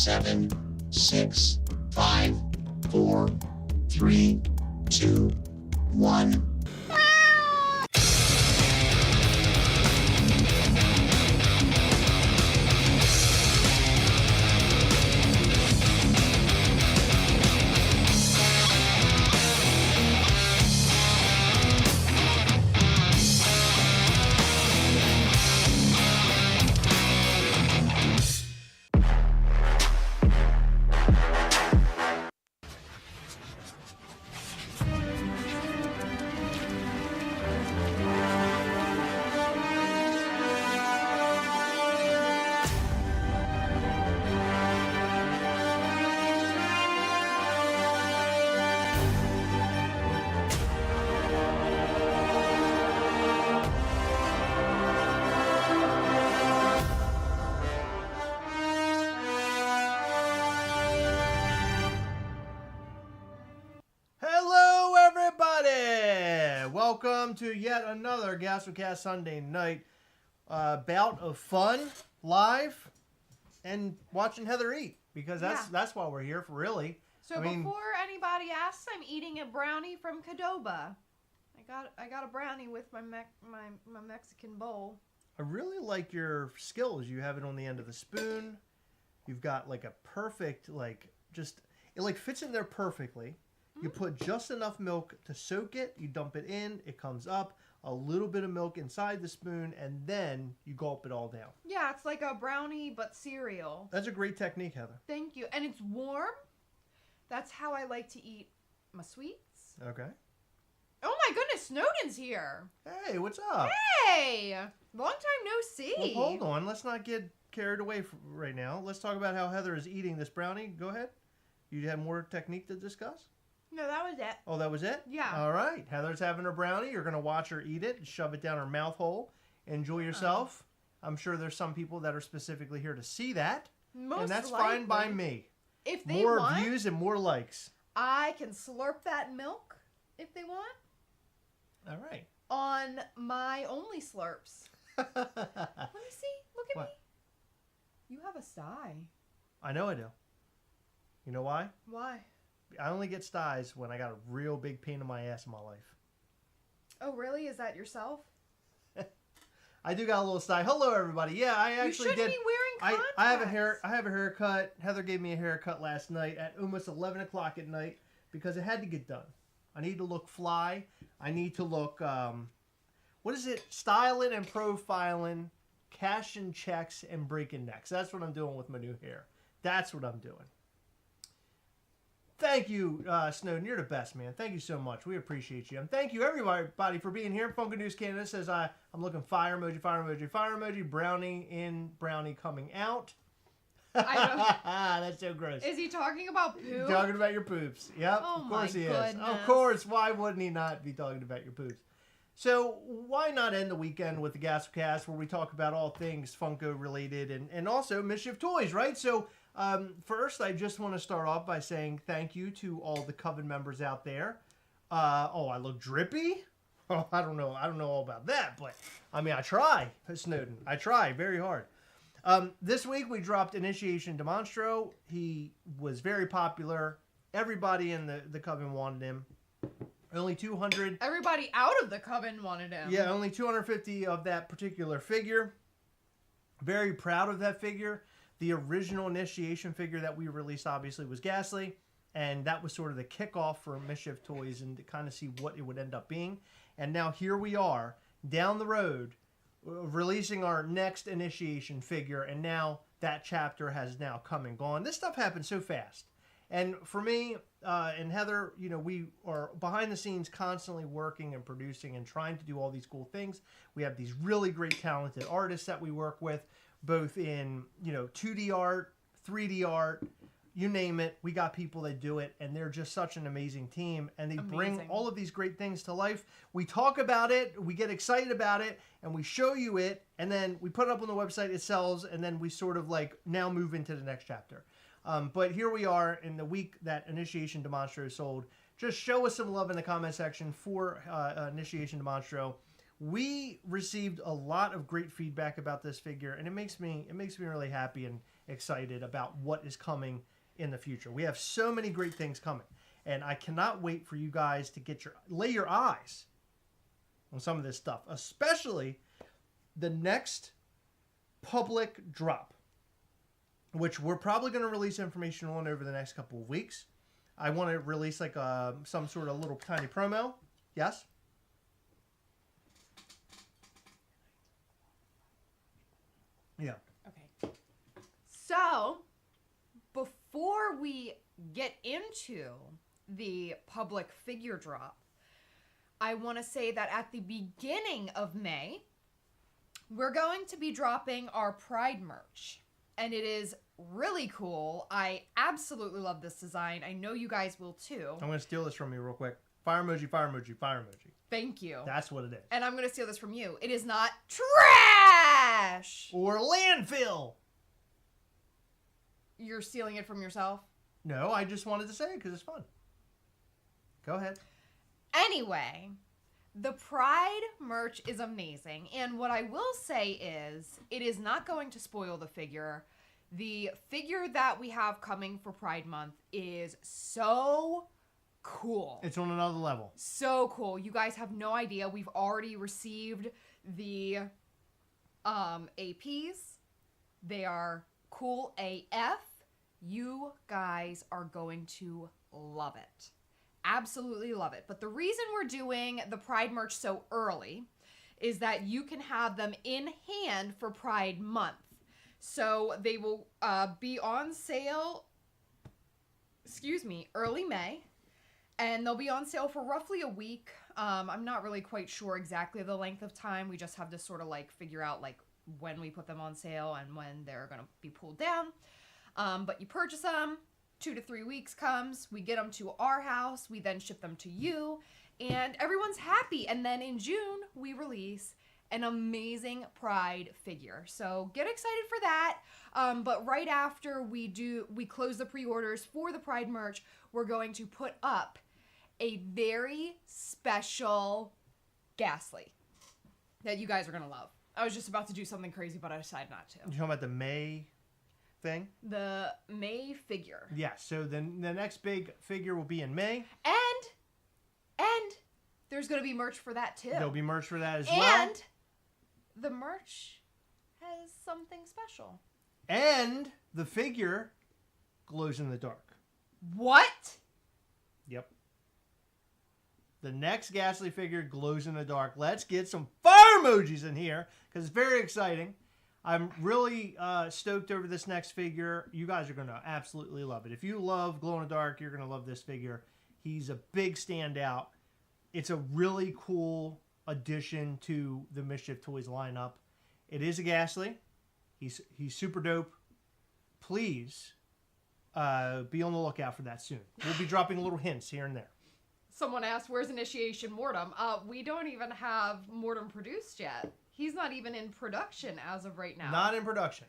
7, 6, 5, 4, 3, 2, 1. Welcome to yet another Gastlecast Sunday night bout of fun, live, and watching Heather eat, because that's why we're here, for really. So before anybody asks, I'm eating a brownie from Cadoba. I got a brownie with my Mexican bowl. I really like your skills. You have it on the end of the spoon. You've got like a perfect, it fits in there perfectly. You put just enough milk to soak it. You dump it in. It comes up. A little bit of milk inside the spoon, and then you gulp it all down. Yeah, it's like a brownie, but cereal. That's a great technique, Heather. Thank you. And it's warm. That's how I like to eat my sweets. Okay. Oh my goodness, Snowden's here. Hey, what's up? Hey! Long time no see. Well, hold on. Let's not get carried away right now. Let's talk about how Heather is eating this brownie. Go ahead. You have more technique to discuss? No, that was it. Oh, that was it? Yeah. All right. Heather's having her brownie. You're going to watch her eat it and shove it down her mouth hole. Enjoy yourself. I'm sure there's some people that are specifically here to see that. And that's fine by me. If they want more views and more likes. I can slurp that milk if they want. All right. On my only slurps. Let me see. Look at me. You have a sty. I know I do. You know why? Why? I only get styes when I got a real big pain in my ass in my life. Oh, really? Is that yourself? I do got a little style. Hello, everybody. Yeah, I actually did. You shouldn't be wearing contacts. I have a haircut. Heather gave me a haircut last night at almost 11 o'clock at night because it had to get done. I need to look fly. I need to look, what is it? Styling and profiling, cashing checks, and breaking necks. That's what I'm doing with my new hair. That's what I'm doing. Thank you, Snowden. You're the best, man. Thank you so much. We appreciate you. And thank you, everybody, for being here. Funko News Canada says I'm looking fire emoji, fire emoji, fire emoji. Brownie in, brownie coming out. That's so gross. Is he talking about poop? Talking about your poops. Yep, oh of course he goodness. is. Of course. Why wouldn't he not be talking about your poops? So why not end the weekend with the Gastlecast, where we talk about all things Funko related and also Mischief toys, right? So first, I just want to start off by saying thank you to all the Coven members out there. I look drippy? Oh, I don't know all about that, but I mean, I try, Snowden. I try very hard. This week, we dropped Initiation Demonstro. He was very popular. Everybody in the Coven wanted him. Only 200. Everybody out of the Coven wanted him. Yeah, only 250 of that particular figure. Very proud of that figure. The original Initiation figure that we released, obviously, was Ghastly. And that was sort of the kickoff for Mischief Toys and to kind of see what it would end up being. And now here we are, down the road, releasing our next Initiation figure. And now that chapter has now come and gone. This stuff happened so fast. And for me and Heather, we are behind the scenes constantly working and producing and trying to do all these cool things. We have these really great talented artists that we work with, both in, 2D art, 3D art, you name it. We got people that do it, and they're just such an amazing team, and they bring all of these great things to life. We talk about it, we get excited about it, and we show you it, and then we put it up on the website, it sells, and then we sort of now move into the next chapter. But here we are in the week that Initiation Demonstro is sold. Just show us some love in the comment section for Initiation Demonstro. We received a lot of great feedback about this figure, and it makes me really happy. excited about what is coming in the future. We have so many great things coming, and I cannot wait for you guys to lay your eyes on some of this stuff, especially the next public drop, which we're probably going to release information on over the next couple of weeks. I want to release like some sort of little tiny promo. Yes? Yeah. Okay. So, before we get into the public figure drop, I want to say that at the beginning of May, we're going to be dropping our Pride merch. And it is really cool. I absolutely love this design. I know you guys will too. I'm going to steal this from you real quick. Fire emoji, fire emoji, fire emoji. Thank you. That's what it is. And I'm going to steal this from you. It is not trash! Or landfill. You're stealing it from yourself? No, I just wanted to say it because it's fun. Go ahead. Anyway, the Pride merch is amazing. And what I will say is, it is not going to spoil the figure. The figure that we have coming for Pride Month is so cool. It's on another level. So cool. You guys have no idea. We've already received the APs. They are cool AF. You guys are going to love it. Absolutely love it. But the reason we're doing the Pride merch so early is that you can have them in hand for Pride Month. So they will be on sale, early May. And they'll be on sale for roughly a week. I'm not really quite sure exactly the length of time. We just have to sort of like figure out like when we put them on sale and when they're going to be pulled down. But you purchase them, 2 to 3 weeks comes, we get them to our house, we then ship them to you, and everyone's happy. And then in June, we release an amazing Pride figure. So get excited for that. But right after we close the pre-orders for the Pride merch, we're going to put up a very special Ghastly that you guys are going to love. I was just about to do something crazy, but I decided not to. You're talking about the May thing? The May figure. Yeah, so then the next big figure will be in May. And there's going to be merch for that too. There'll be merch for that as well. And the merch has something special. And the figure glows in the dark. What? Yep. The next Ghastly figure glows in the dark. Let's get some fire emojis in here because it's very exciting. I'm really stoked over this next figure. You guys are going to absolutely love it. If you love glow in the dark, you're going to love this figure. He's a big standout. It's a really cool addition to the Mischief Toys lineup. It is a Ghastly. He's super dope. Please be on the lookout for that soon. We'll be dropping little hints here and there. Someone asked, where's Initiation Mortem? We don't even have Mortem produced yet. He's not even in production as of right now. Not in production.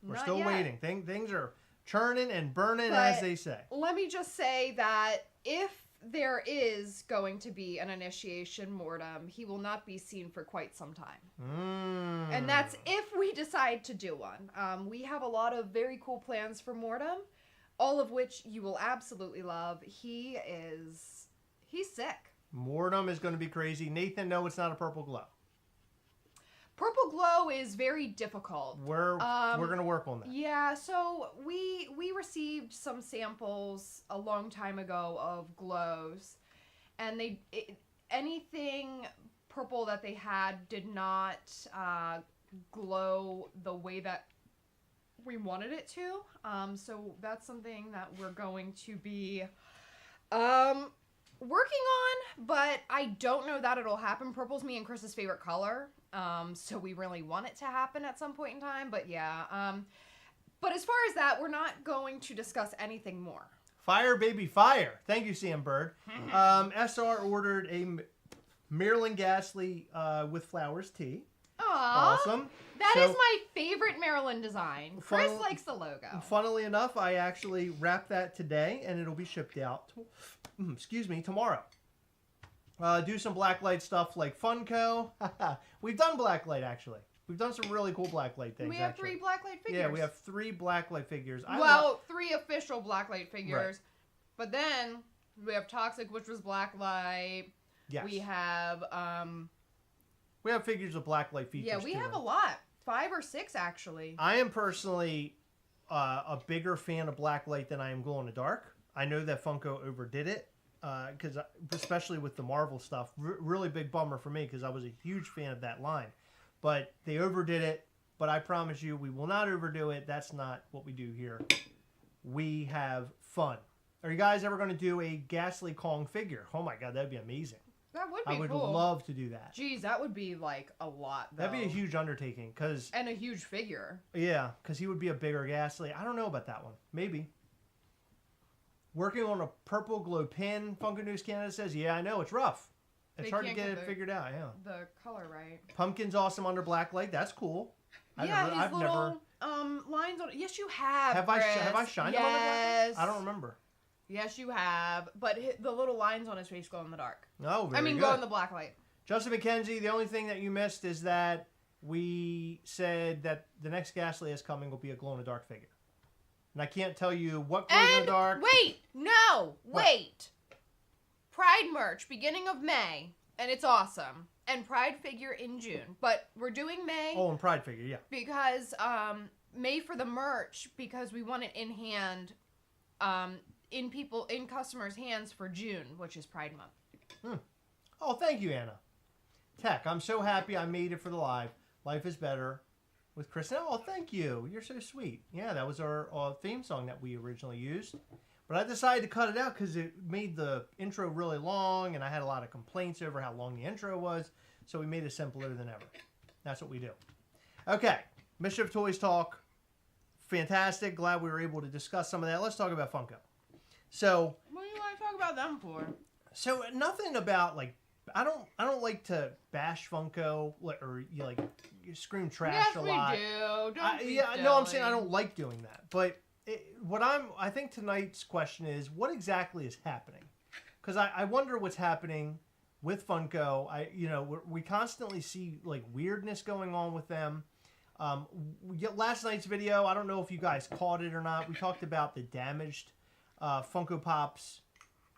We're Not still yet. waiting. Things are churning and burning, But as they say. Let me just say that if there is going to be an Initiation Mortem, he will not be seen for quite some time. And that's if we decide to do one. We have a lot of very cool plans for Mortem, all of which you will absolutely love. He's sick. Mortem is going to be crazy. Nathan, no, it's not a purple glow. Purple glow is very difficult. We're going to work on that. Yeah, so we received some samples a long time ago of glows, and anything purple that they had did not glow the way that we wanted it to. So that's something that we're going to be working on, but I don't know that it'll happen. Purple's me and Chris's favorite color. So we really want it to happen at some point in time, but yeah. But as far as that, we're not going to discuss anything more. Fire, baby, fire. Thank you, Sam Bird. SR ordered a Maryland Ghastly with flowers tee. Aww. Awesome. That is my favorite Maryland design. Chris likes the logo. Funnily enough, I actually wrapped that today, and it'll be shipped out, tomorrow. Do some blacklight stuff like Funko. We've done blacklight, actually. We've done some really cool blacklight things. We have actually. 3 blacklight figures. Yeah, we have 3 blacklight figures. 3 official blacklight figures. Right. But then we have Toxic, which was blacklight. Yes. We have figures of blacklight features. Yeah, we have a lot. 5 or 6 actually. I am personally a bigger fan of blacklight than I am glow in the dark. I know that Funko overdid it, because especially with the Marvel stuff, really big bummer for me because I was a huge fan of that line. But they overdid it. But I promise you, we will not overdo it. That's not what we do here. We have fun. Are you guys ever going to do a Ghastly Kong figure? Oh my God, that'd be amazing. That would be cool. I would cool. love to do that. Jeez, that would be like a lot, though. That'd be a huge undertaking. And a huge figure. Yeah, because he would be a bigger Ghastly. I don't know about that one. Maybe. Working on a purple glow pin, Funko News Canada says, yeah, I know, it's rough. It's hard to get it figured out, yeah. The color right. Pumpkin's awesome under black light. That's cool. I've little lines on it. Yes, you have. Have I shined him on the black light? I don't remember. Yes, you have. But the little lines on his face glow in the dark. Oh, very good. Glow in the black light. Justin McKenzie, the only thing that you missed is that we said that the next Ghastly is coming will be a glow in the dark figure. And I can't tell you what glows in the dark. Wait. Pride merch, beginning of May, and it's awesome. And Pride figure in June, but we're doing May. Oh, and Pride figure, yeah. Because May for the merch, because we want it in hand, in customers' hands for June, which is Pride Month. Oh, thank you, Anna. Tech, I'm so happy I made it for the live. Life is better with Chris. Oh, thank you. You're so sweet. Yeah, that was our theme song that we originally used. But I decided to cut it out because it made the intro really long, and I had a lot of complaints over how long the intro was, so we made it simpler than ever. That's what we do. Okay, Mischief Toys Talk. Fantastic. Glad we were able to discuss some of that. Let's talk about Funko. So, what do you want to talk about them for? So, nothing about, like, I don't like to bash Funko or you scream trash a lot. Yes, we do. I'm saying I don't like doing that, but. I think tonight's question is, what exactly is happening? Because I wonder what's happening with Funko. We constantly see like weirdness going on with them. Last night's video, I don't know if you guys caught it or not. We talked about the damaged Funko Pops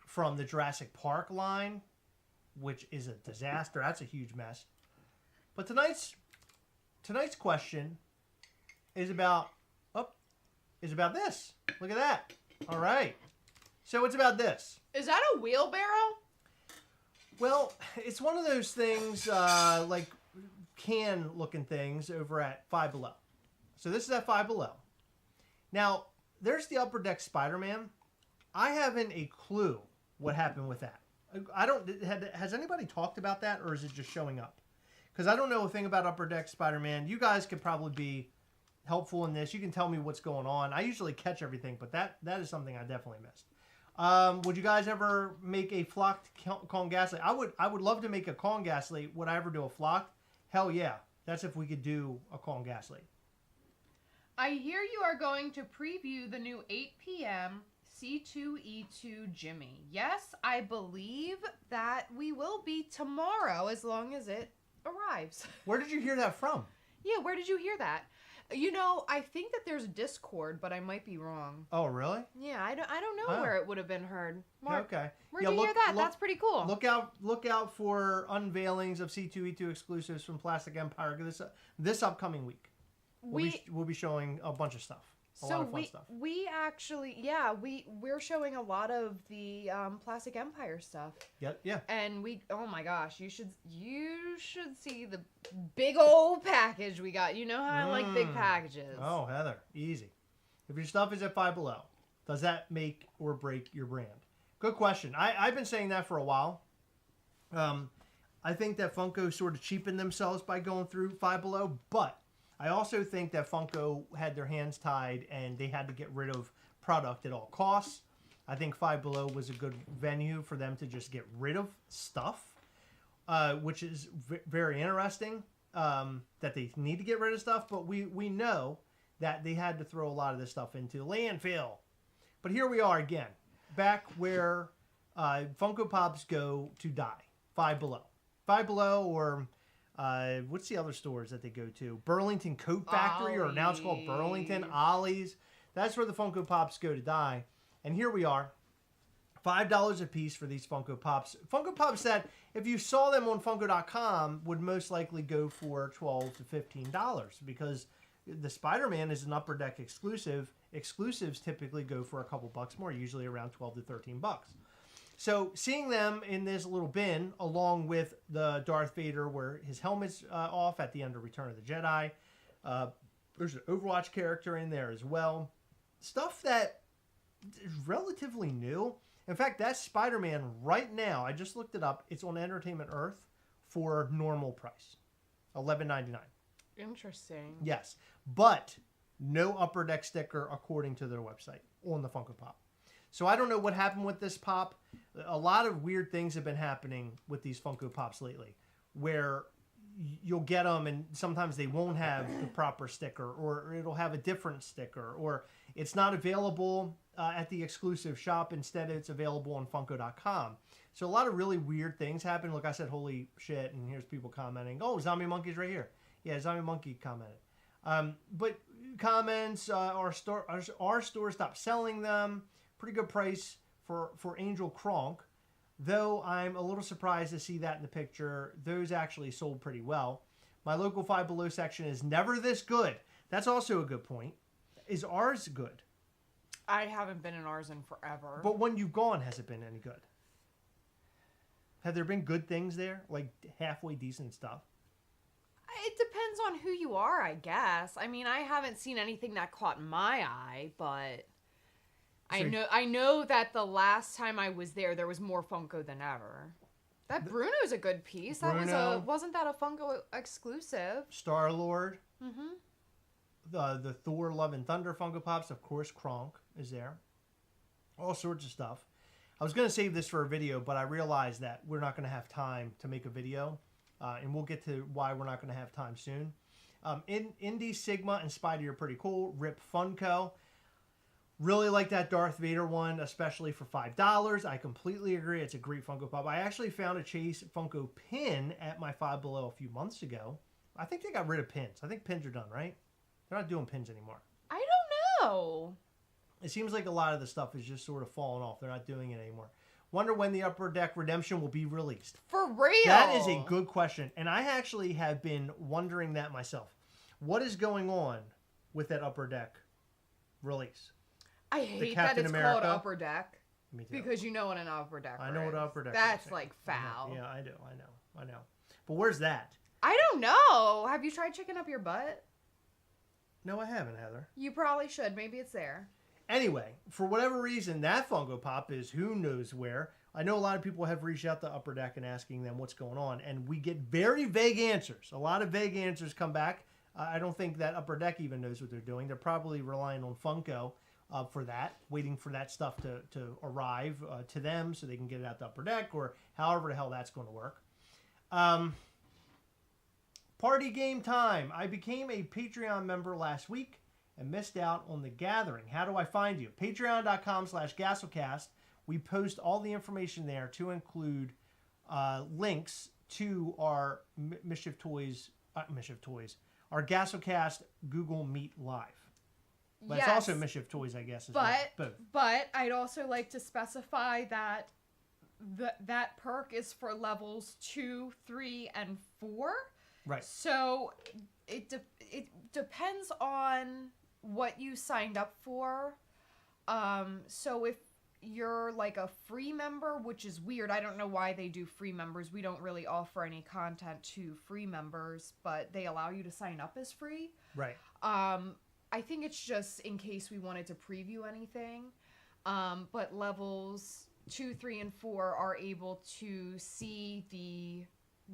from the Jurassic Park line, which is a disaster. That's a huge mess. But tonight's question is about this. Look at that. All right. So it's about this. Is that a wheelbarrow? Well, it's one of those things, like can-looking things over at Five Below. So this is at Five Below. Now, there's the Upper Deck Spider-Man. I haven't a clue what happened with that. Has anybody talked about that, or is it just showing up? Because I don't know a thing about Upper Deck Spider-Man. You guys could probably be helpful in this. You can tell me what's going on. I usually catch everything, but that is something I definitely missed. Would you guys ever make a flocked Kong Ghastly? I would love to make a Kong Ghastly. Would I ever do a flocked? Hell yeah. That's if we could do a Kong Ghastly. I hear you are going to preview the new 8 p.m. C2E2 Jimmy. Yes, I believe that we will be tomorrow as long as it arrives. Where did you hear that from? Yeah, where did you hear that? I think that there's Discord, but I might be wrong. Oh, really? Yeah, I don't know where it would have been heard. Mark, okay. Where'd you hear that? That's pretty cool. Look out for unveilings of C2E2 exclusives from Plastic Empire this upcoming week. We'll be showing a bunch of stuff. A lot of fun stuff. We actually, we're showing a lot of the Plastic Empire stuff. Yeah. And oh my gosh, you should see the big old package we got. You know how I like big packages. Oh, Heather, easy. If your stuff is at Five Below, does that make or break your brand? Good question. I've been saying that for a while. I think that Funko sort of cheapened themselves by going through Five Below, but I also think that Funko had their hands tied and they had to get rid of product at all costs. I think Five Below was a good venue for them to just get rid of stuff, which is very interesting, that they need to get rid of stuff. But we know that they had to throw a lot of this stuff into landfill. But here we are again, back where Funko Pops go to die. Five Below. Five Below, or What's the other stores that they go to? Burlington Coat Factory, or now it's called Burlington. Ollie's. That's where the Funko Pops go to die. And here we are. $5 a piece for these Funko Pops. Funko Pops that, if you saw them on Funko.com, would most likely go for $12 to $15 because the Spider-Man is an Upper Deck exclusive. Exclusives typically go for a couple bucks more, usually around 12 to 13 bucks. So seeing them in this little bin, along with the Darth Vader where his helmet's off at the end of Return of the Jedi. There's an Overwatch character in there as well. Stuff that is relatively new. In fact, that Spider-Man right now, I just looked it up. It's on Entertainment Earth for normal price, $11.99. Interesting. Yes, but no Upper Deck sticker according to their website on the Funko Pop. So I don't know what happened with this pop. A lot of weird things have been happening with these Funko Pops lately, where you'll get them and sometimes they won't have the proper sticker, or it'll have a different sticker, or it's not available at the exclusive shop. Instead, it's available on Funko.com. So a lot of really weird things happen. Like I said, holy shit, and here's people commenting, oh, Zombie Monkey's right here. Yeah, Zombie Monkey commented. But comments, our store stopped selling them. Pretty good price for Angel Kronk. Though I'm a little surprised to see that in the picture. Those actually sold pretty well. My local Five Below section is never this good. That's also a good point. Is ours good? I haven't been in ours in forever. But when you've gone, has it been any good? Have there been good things there? Like halfway decent stuff? It depends on who you are, I guess. I mean, I haven't seen anything that caught my eye, but I know that the last time I was there was more Funko than ever. That Bruno's a good piece. Bruno, Wasn't that a Funko exclusive? Star-Lord. Mm-hmm. The Thor Love and Thunder Funko Pops, of course, Kronk is there. All sorts of stuff. I was going to save this for a video, but I realized that we're not going to have time to make a video. And we'll get to why we're not going to have time soon. Indy, Sigma, and Spidey are pretty cool. Rip Funko. Really like that Darth Vader one, especially for $5. I completely agree. It's a great Funko Pop. I actually found a Chase Funko pin at my Five Below a few months ago. I think they got rid of pins. I think pins are done, right? They're not doing pins anymore. I don't know. It seems like a lot of the stuff is just sort of falling off. They're not doing it anymore. Wonder when the Upper Deck Redemption will be released. For real? That is a good question. And I actually have been wondering that myself. What is going on with that Upper Deck release? I hate Captain that it's America? called Upper Deck. Me too. Because you know what an Upper Deck I know is. what Upper Deck That's is. like foul. Yeah, I do. I know. But where's that? I don't know. Have you tried checking up your butt? No, I haven't, Heather. You probably should. Maybe it's there. Anyway, for whatever reason, that Funko Pop is who knows where. I know a lot of people have reached out to Upper Deck and asking them what's going on, and we get very vague answers. A lot of vague answers come back. I don't think that Upper Deck even knows what they're doing. They're probably relying on Funko for that, waiting for that stuff to arrive to them so they can get it out to Upper Deck, or however the hell that's going to work. Party game time. I became a Patreon member last week and missed out on the gathering. How do I find you? Patreon.com/Gastlecast. We post all the information there, to include links to our Mischief Toys, our Gastlecast Google Meet Live. But Yes. it's also Mischief Toys, I guess. Both. But I'd also like to specify that that perk is for levels 2, 3, and 4. Right. So it depends on what you signed up for. So if you're like a free member, which is weird, I don't know why they do free members. We don't really offer any content to free members, but they allow you to sign up as free. Right. I think it's just in case we wanted to preview anything. But levels 2, 3, and 4 are able to see the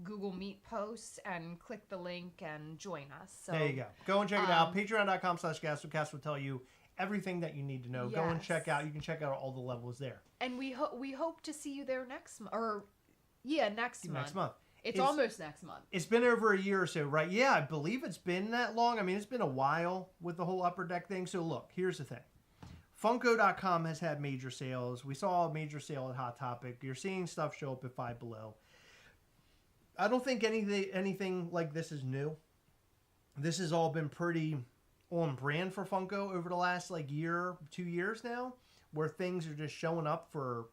Google Meet posts and click the link and join us. So there you go. Go and check it out. Patreon.com/Gastlecast will tell you everything that you need to know. Go and check out. You can check out all the levels there. And we hope to see you there next month. Next month. It's almost next month. It's been over a year or so, right? Yeah, I believe it's been that long. I mean, it's been a while with the whole Upper Deck thing. So look, here's the thing. Funko.com has had major sales. We saw a major sale at Hot Topic. You're seeing stuff show up at Five Below. I don't think anything like this is new. This has all been pretty on brand for Funko over the last like year, 2 years now, where things are just showing up for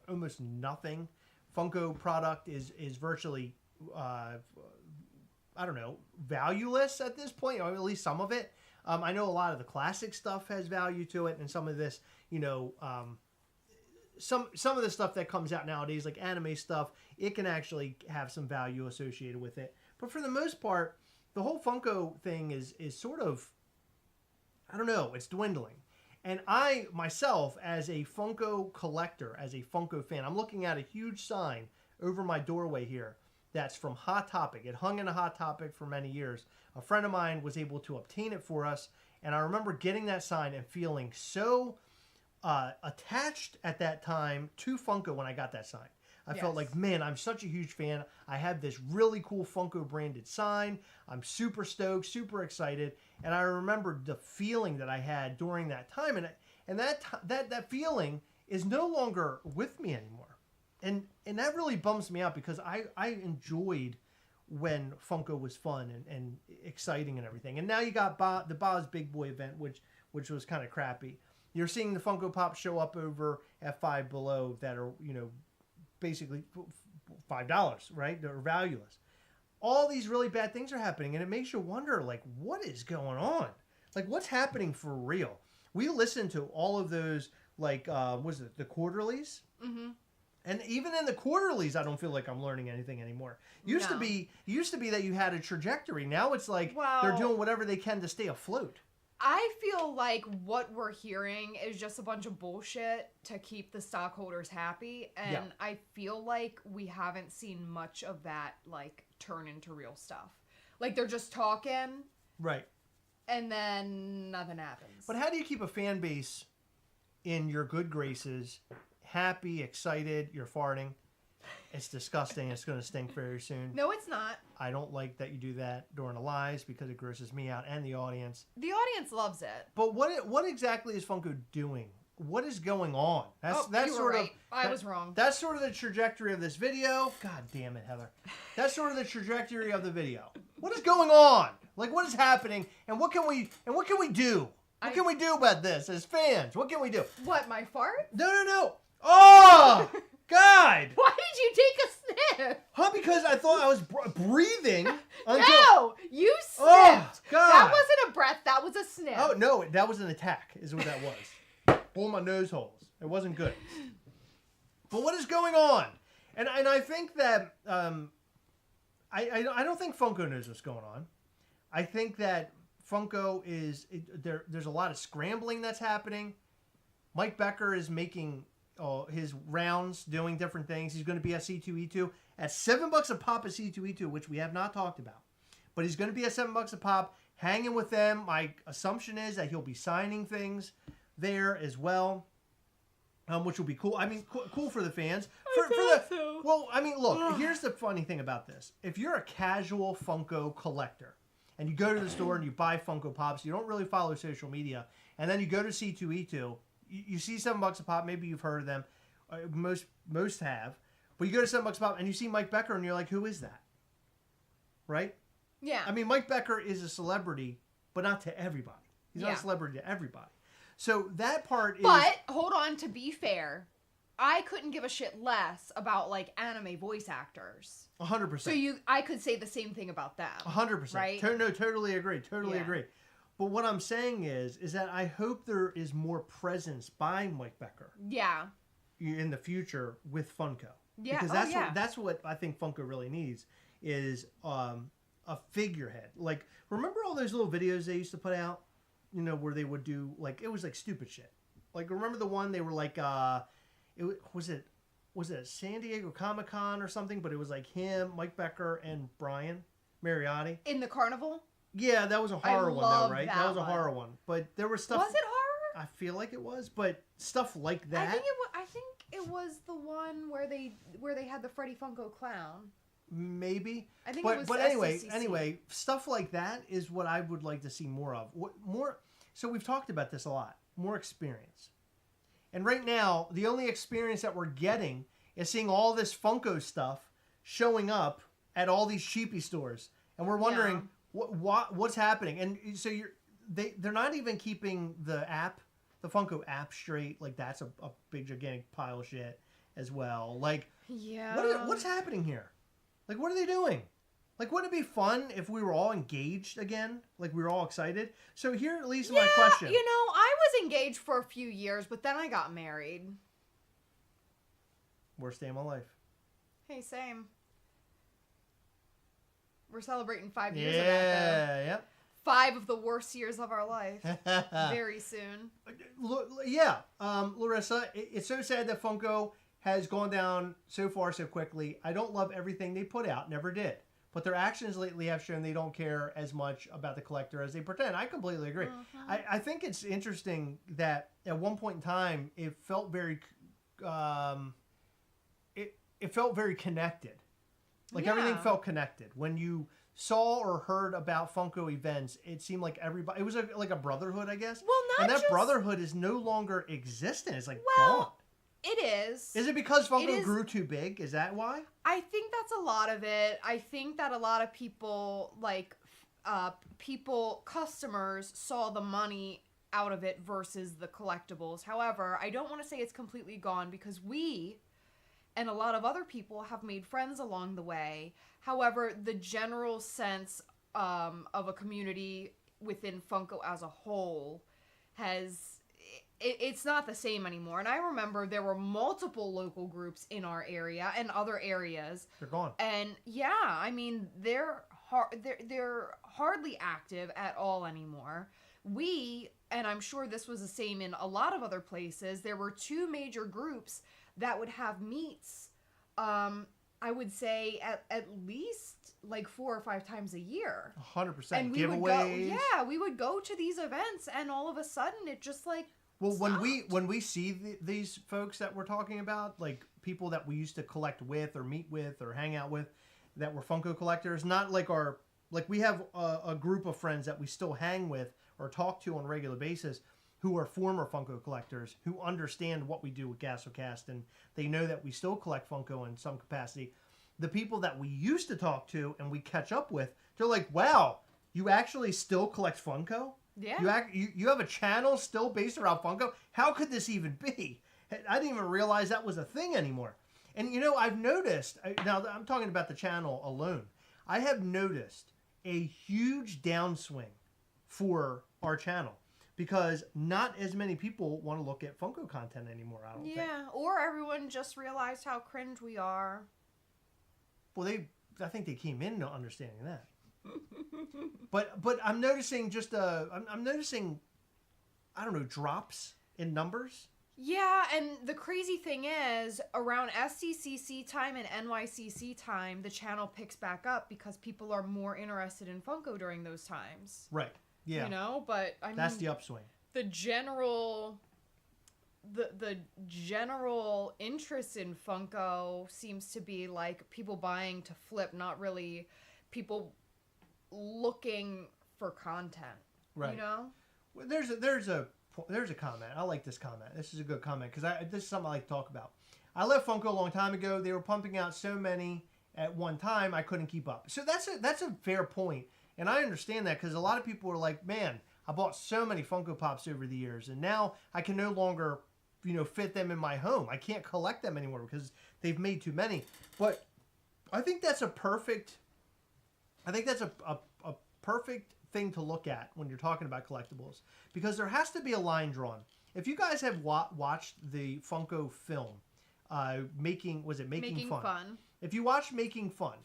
almost nothing. Funko product is virtually, I don't know, valueless at this point, or at least some of it. I know a lot of the classic stuff has value to it, and some of this, you know, some of the stuff that comes out nowadays, like anime stuff, it can actually have some value associated with it. But for the most part, the whole Funko thing is sort of, I don't know, it's dwindling. And I, myself, as a Funko collector, as a Funko fan, I'm looking at a huge sign over my doorway here that's from Hot Topic. It hung in a Hot Topic for many years. A friend of mine was able to obtain it for us, and I remember getting that sign and feeling so attached at that time to Funko when I got that sign. I felt like, man, I'm such a huge fan. I have this really cool Funko branded sign. I'm super stoked, super excited. And I remembered the feeling that I had during that time. And that feeling is no longer with me anymore. And that really bums me out because I enjoyed when Funko was fun and exciting and everything. And now you got the Bob's Big Boy event, which was kind of crappy. You're seeing the Funko Pop show up over at Five Below that are, you know, basically $5, right? They're valueless. All these really bad things are happening, and it makes you wonder, like, what is going on? Like, what's happening for real? We listened to all of those, like, was it the quarterlies? Mm-hmm. And even in the quarterlies, I don't feel like I'm learning anything anymore. Used to be that you had a trajectory. Now it's like they're doing whatever they can to stay afloat. I feel like what we're hearing is just a bunch of bullshit to keep the stockholders happy, and I feel like we haven't seen much of that, like, turn into real stuff. Like, they're just talking. Right. And then nothing happens. But how do you keep a fan base in your good graces, happy, excited, you're farting? It's disgusting. It's going to stink very soon. No, it's not. I don't like that you do that during the lives because it grosses me out and the audience. The audience loves it. But what exactly is Funko doing? What is going on? That's you were right. I was wrong. That's sort of the trajectory of this video. God damn it, Heather. That's sort of the trajectory of the video. What is going on? Like, what is happening? And what can we do? What can we do about this as fans? What can we do? What, my fart? No. Oh! God! Why did you take a sniff? Huh? Because I thought I was breathing. No! You sniffed! Oh, God! That wasn't a breath, that was a sniff. Oh, no, that was an attack, is what that was. Pull my nose holes. It wasn't good. But what is going on? And I think that, I don't think Funko knows what's going on. I think that Funko there's a lot of scrambling that's happening. Mike Becker is making his rounds, doing different things. He's going to be at C2E2 at $7 a pop at C2E2, which we have not talked about. But he's going to be at $7 a pop, hanging with them. My assumption is that he'll be signing things there as well, which will be cool. I mean, cool for the fans. Well, I mean, look, here's the funny thing about this. If you're a casual Funko collector and you go to the store and you buy Funko Pops, you don't really follow social media, and then you go to C2E2, you see $7 a pop. Maybe you've heard of them. Most have. But you go to $7 a pop and you see Mike Becker and you're like, who is that? Right? Yeah. I mean, Mike Becker is a celebrity, but not to everybody. He's not a celebrity to everybody. So that part is... But, hold on, to be fair, I couldn't give a shit less about, like, anime voice actors. 100%. So I could say the same thing about them. 100%. Right? No, totally agree. Totally agree. But what I'm saying is that I hope there is more presence by Mike Becker. Yeah. In the future with Funko. Yeah. Because that's what I think Funko really needs is a figurehead. Like, remember all those little videos they used to put out? You know, where they would do, like, it was like stupid shit. Like, remember the one they were like, was it San Diego Comic-Con or something? But it was like him, Mike Becker, and Brian Mariotti. In the carnival? Yeah, that was a horror one, though, right? That was a horror one. But there was stuff... Was it horror? I feel like it was, but stuff like that... I think it was the one where they had the Freddy Funko clown. Maybe. I think it was But SCCC. anyway, stuff like that is what I would like to see more of. So we've talked about this a lot. More experience. And right now, the only experience that we're getting is seeing all this Funko stuff showing up at all these cheapy stores, and we're wondering what's happening. And so they're not even keeping the Funko app straight. Like that's a big gigantic pile of shit as well. Like what's happening here? Like what are they doing? Like wouldn't it be fun if we were all engaged again? Like we were all excited. So here at least my question. You know, I was engaged for a few years, but then I got married. Worst day of my life. Hey, same. We're celebrating 5 years of that, though. Yep. 5 of the worst years of our life. Very soon. Yeah. Larissa, it's so sad that Funko has gone down so far so quickly. I don't love everything they put out. Never did. But their actions lately have shown they don't care as much about the collector as they pretend. I completely agree. I think it's interesting that at one point in time, it felt very... It felt very connected. Like everything felt connected. When you saw or heard about Funko events, it seemed like everybody... It was like a brotherhood, I guess. Well, and that brotherhood is no longer existent. It's like gone. It is. Is it because Funko grew too big? Is that why? I think that's a lot of it. I think that a lot of people, customers saw the money out of it versus the collectibles. However, I don't want to say it's completely gone because we... and a lot of other people have made friends along the way. However, the general sense of a community within Funko as a whole it's not the same anymore. And I remember there were multiple local groups in our area and other areas. They're gone. And yeah, I mean, they're hardly active at all anymore. And I'm sure this was the same in a lot of other places, there were 2 major groups that would have meets, I would say at least like 4 or 5 times a year. 100%. And Giveaways. we would go to these events, and all of a sudden it just like. Well, stopped. when we see these folks that we're talking about, like people that we used to collect with or meet with or hang out with, that were Funko collectors, not like we have a group of friends that we still hang with or talk to on a regular basis, who are former Funko collectors, who understand what we do with Gastlecast, and they know that we still collect Funko in some capacity. The people that we used to talk to and we catch up with, they're like, wow, you actually still collect Funko? Yeah. You have a channel still based around Funko? How could this even be? I didn't even realize that was a thing anymore. And, you know, I've noticed, now I'm talking about the channel alone, I have noticed a huge downswing for our channel. Because not as many people want to look at Funko content anymore, I don't think. Yeah, or everyone just realized how cringe we are. Well, I think they came in understanding that. but I'm noticing I'm noticing, I don't know, drops in numbers. Yeah, and the crazy thing is, around SCCC time and NYCC time, the channel picks back up because people are more interested in Funko during those times. Right. Yeah. You know, but I mean, that's the upswing. The general interest in Funko seems to be like people buying to flip, not really people looking for content. Right. You know? Well, there's a comment. I like this comment. This is a good comment because this is something I like to talk about. I left Funko a long time ago. They were pumping out so many at one time I couldn't keep up. So that's a fair point. And I understand that because a lot of people are like, man, I bought so many Funko Pops over the years, and now I can no longer, fit them in my home. I can't collect them anymore because they've made too many. But I think that's a perfect thing to look at when you're talking about collectibles, because there has to be a line drawn. If you guys have watched the Funko film, Making Fun? If you watch Making Fun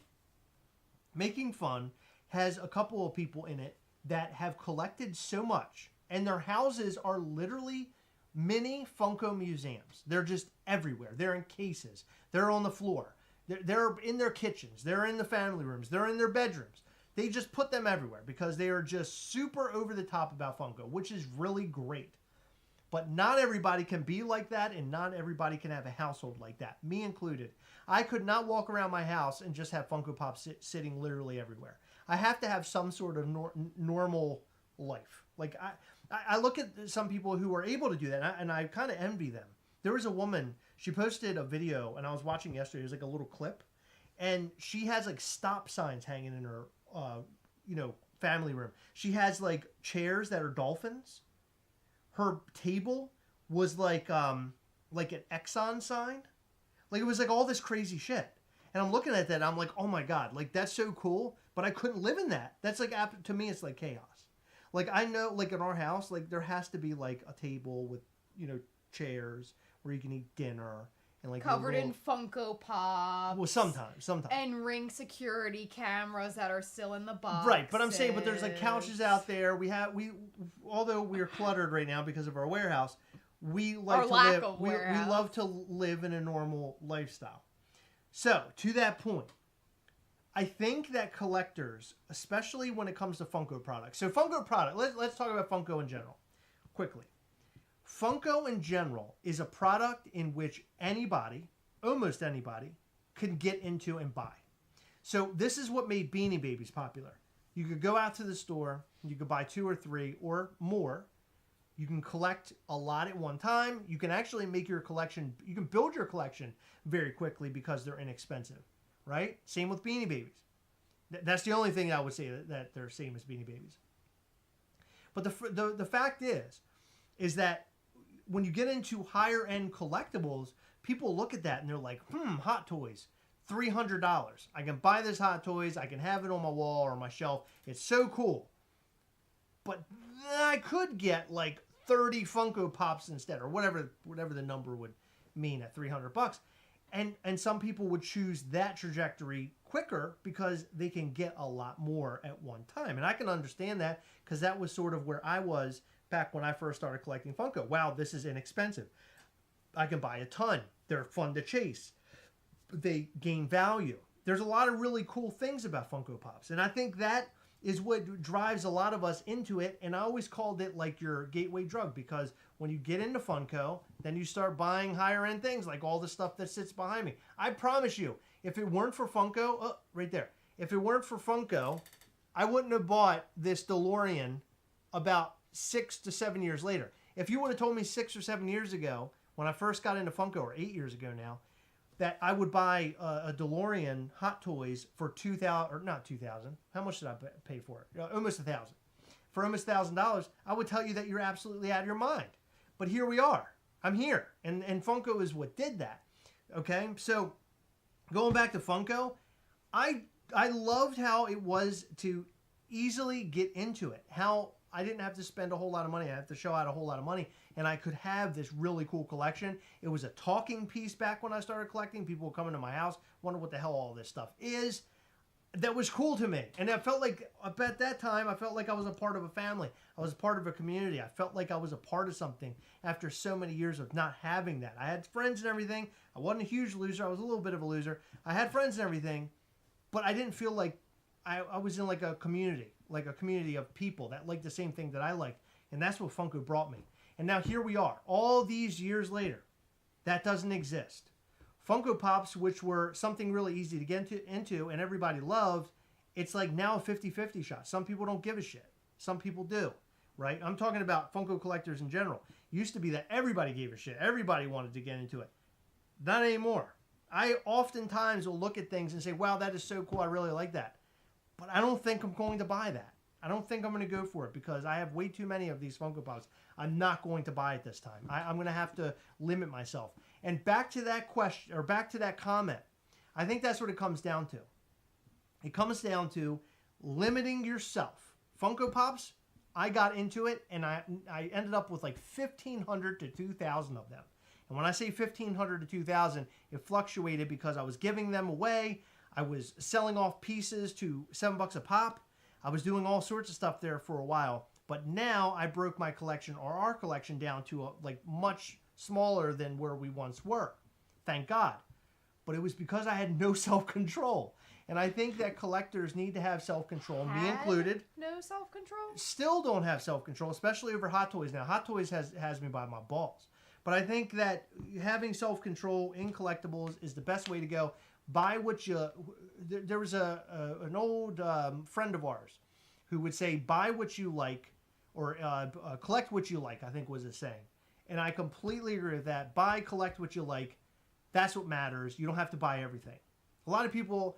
has a couple of people in it that have collected so much, and their houses are literally mini Funko museums. They're just everywhere. They're in cases. They're on the floor. They're in their kitchens. They're in the family rooms. They're in their bedrooms. They just put them everywhere because they are just super over the top about Funko, which is really great. But not everybody can be like that, and not everybody can have a household like that, me included. I could not walk around my house and just have Funko Pops sitting literally everywhere. I have to have some sort of normal life. Like I look at some people who are able to do that, and I kind of envy them. There was a woman, she posted a video, and I was watching yesterday. It was like a little clip, And she has like stop signs hanging in her, family room. She has like chairs that are dolphins. Her table was like an Exxon sign. Like it was like all this crazy shit. And I'm looking at that. And I'm like, oh my God, like that's so cool. But I couldn't live in that. That's like, to me, it's like chaos. Like I know, like in our house, like there has to be like a table with, chairs where you can eat dinner. And like covered in Funko Pops. Well, sometimes. And Ring security cameras that are still in the box. Right, but I'm saying, but there's like couches out there. Although we're cluttered right now because of our warehouse, we like to live. We love to live in a normal lifestyle. So to that point, I think that collectors, especially when it comes to Funko products. So Funko product. Let's talk about Funko in general, quickly. Funko in general is a product in which anybody, almost anybody, can get into and buy. So this is what made Beanie Babies popular. You could go out to the store, you could buy 2 or 3 or more. You can collect a lot at one time. You can actually make your collection, you can build your collection very quickly because they're inexpensive, right? Same with Beanie Babies. That's the only thing I would say that they're same as Beanie Babies. But the fact is that when you get into higher end collectibles, people look at that and they're like, Hot Toys, $300. I can buy this Hot Toys. I can have it on my wall or my shelf. It's so cool. But I could get like 30 Funko Pops instead, or whatever the number would mean at $300. And some people would choose that trajectory quicker because they can get a lot more at one time. And I can understand that because that was sort of where I was back when I first started collecting Funko. Wow, this is inexpensive. I can buy a ton. They're fun to chase. They gain value. There's a lot of really cool things about Funko Pops. And I think that is what drives a lot of us into it. And I always called it like your gateway drug, because when you get into Funko, then you start buying higher end things like all the stuff that sits behind me. I promise you, if it weren't for Funko, right there. If it weren't for Funko, I wouldn't have bought this DeLorean about 6 to 7 years later. If you would have told me 6 or 7 years ago, when I first got into Funko, or 8 years ago now, that I would buy a DeLorean Hot Toys for $2,000, or not $2,000. How much did I pay for it? Almost $1,000. For almost $1,000, I would tell you that you're absolutely out of your mind. But here we are. I'm here, and Funko is what did that. Okay, so going back to Funko, I loved how it was to easily get into it. How I didn't have to spend a whole lot of money. I have to show out a whole lot of money. And I could have this really cool collection. It was a talking piece back when I started collecting. People would come into my house, wonder what the hell all this stuff is. That was cool to me. And I felt like, at that time, I felt like I was a part of a family. I was a part of a community. I felt like I was a part of something after so many years of not having that. I had friends and everything. I wasn't a huge loser. I was a little bit of a loser. I had friends and everything. But I didn't feel like I was in like a community of people that liked the same thing that I liked. And that's what Funko brought me. And now here we are, all these years later. That doesn't exist. Funko Pops, which were something really easy to get into and everybody loved, it's like now a 50-50 shot. Some people don't give a shit. Some people do, right? I'm talking about Funko collectors in general. Used to be that everybody gave a shit. Everybody wanted to get into it. Not anymore. I oftentimes will look at things and say, wow, that is so cool. I really like that. But I don't think I'm going to buy that. I don't think I'm going to go for it because I have way too many of these Funko Pops. I'm not going to buy it this time. I'm going to have to limit myself. And back to that question, or back to that comment, I think that's what it comes down to. It comes down to limiting yourself. Funko Pops, I got into it and I ended up with like 1,500 to 2,000 of them. And when I say 1,500 to 2,000, it fluctuated because I was giving them away. I was selling off pieces to $7 a pop. I was doing all sorts of stuff there for a while, but now I broke my collection, or our collection, down to much smaller than where we once were. Thank God. But it was because I had no self-control. And I think that collectors need to have self-control, me included. No self-control? Still don't have self-control, especially over Hot Toys. Now, Hot Toys has me by my balls. But I think that having self-control in collectibles is the best way to go. Buy what you... There was an old friend of ours who would say, buy what you like, or collect what you like, I think was his saying. And I completely agree with that. Buy, collect what you like. That's what matters. You don't have to buy everything. A lot of people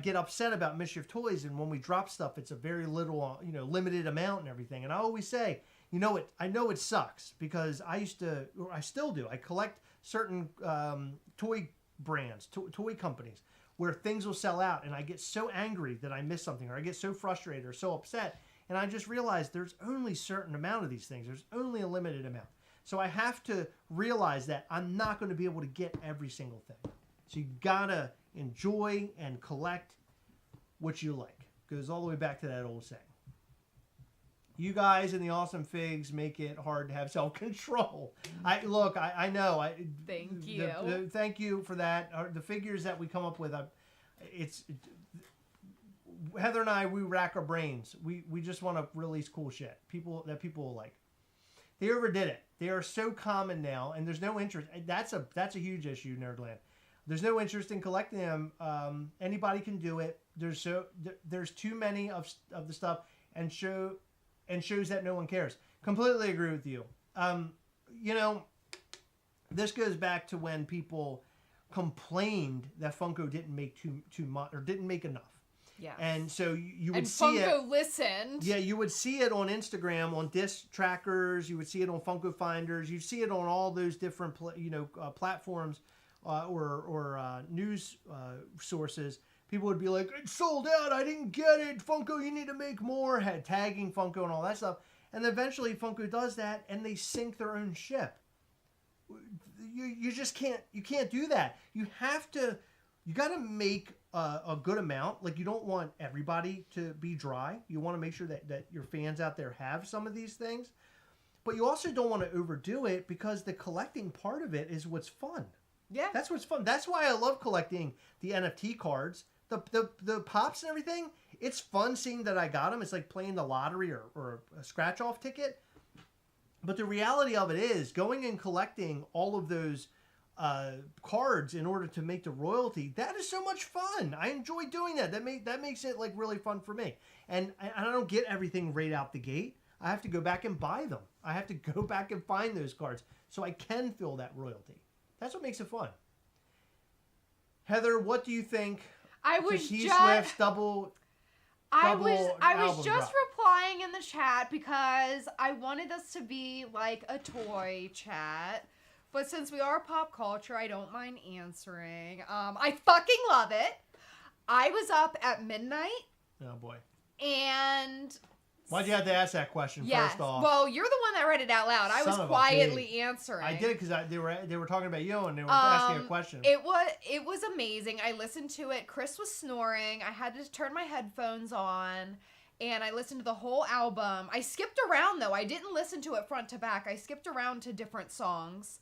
get upset about Mischief toys, and when we drop stuff, it's a very little, limited amount and everything. And I always say, I know it sucks because I still do. I collect certain toy brands, toy companies, where things will sell out, and I get so angry that I miss something, or I get so frustrated or so upset, and I just realize there's only a certain amount of these things. There's only a limited amount. So I have to realize that I'm not going to be able to get every single thing. So you gotta enjoy and collect what you like. Goes all the way back to that old saying. You guys in the Awesome Figs make it hard to have self-control. I know. Thank you. Thank you for that. The figures that we come up with, Heather and I, we rack our brains. We just want to release cool shit. People will like. They overdid it. They are so common now, and there's no interest. That's a huge issue, Nerdland. There's no interest in collecting them. Anybody can do it. There's too many of the stuff, and shows that no one cares. Completely agree with you. This goes back to when people complained that Funko didn't make too much or didn't make enough. Yeah. And so you would and see it. Funko listened. Yeah, you would see it on Instagram, on disc trackers. You would see it on Funko Finders. You see it on all those different platforms or news sources. People would be like, "It's sold out. I didn't get it. Funko, you need to make more." Had tagging Funko and all that stuff. And eventually Funko does that, and they sink their own ship. You just can't. You can't do that. You have to. You got to make a good amount. Like, you don't want everybody to be dry. You want to make sure that your fans out there have some of these things. But you also don't want to overdo it, because the collecting part of it is what's fun. Yeah. That's what's fun. That's why I love collecting the NFT cards, the pops and everything. It's fun seeing that I got them. It's like playing the lottery or a scratch-off ticket. But the reality of it is, going and collecting all of those cards in order to make the royalty, that is so much fun. I enjoy doing that. That makes it like really fun for me. And I don't get everything right out the gate. I have to go back and buy them. I have to go back and find those cards so I can feel that royalty. That's what makes it fun. Heather, what do you think? I was Swift's double I was album just drop? replying in the chat because I wanted this to be like a toy chat. But since we are pop culture, I don't mind answering. I fucking love it. I was up at midnight. Oh boy. And why'd you have to ask that question yes. first off? Well, you're the one that read it out loud. I was quietly answering. I did, because they were talking about you, and they were asking a question. It was amazing. I listened to it. Chris was snoring. I had to turn my headphones on, and I listened to the whole album. I skipped around though. I didn't listen to it front to back. I skipped around to different songs,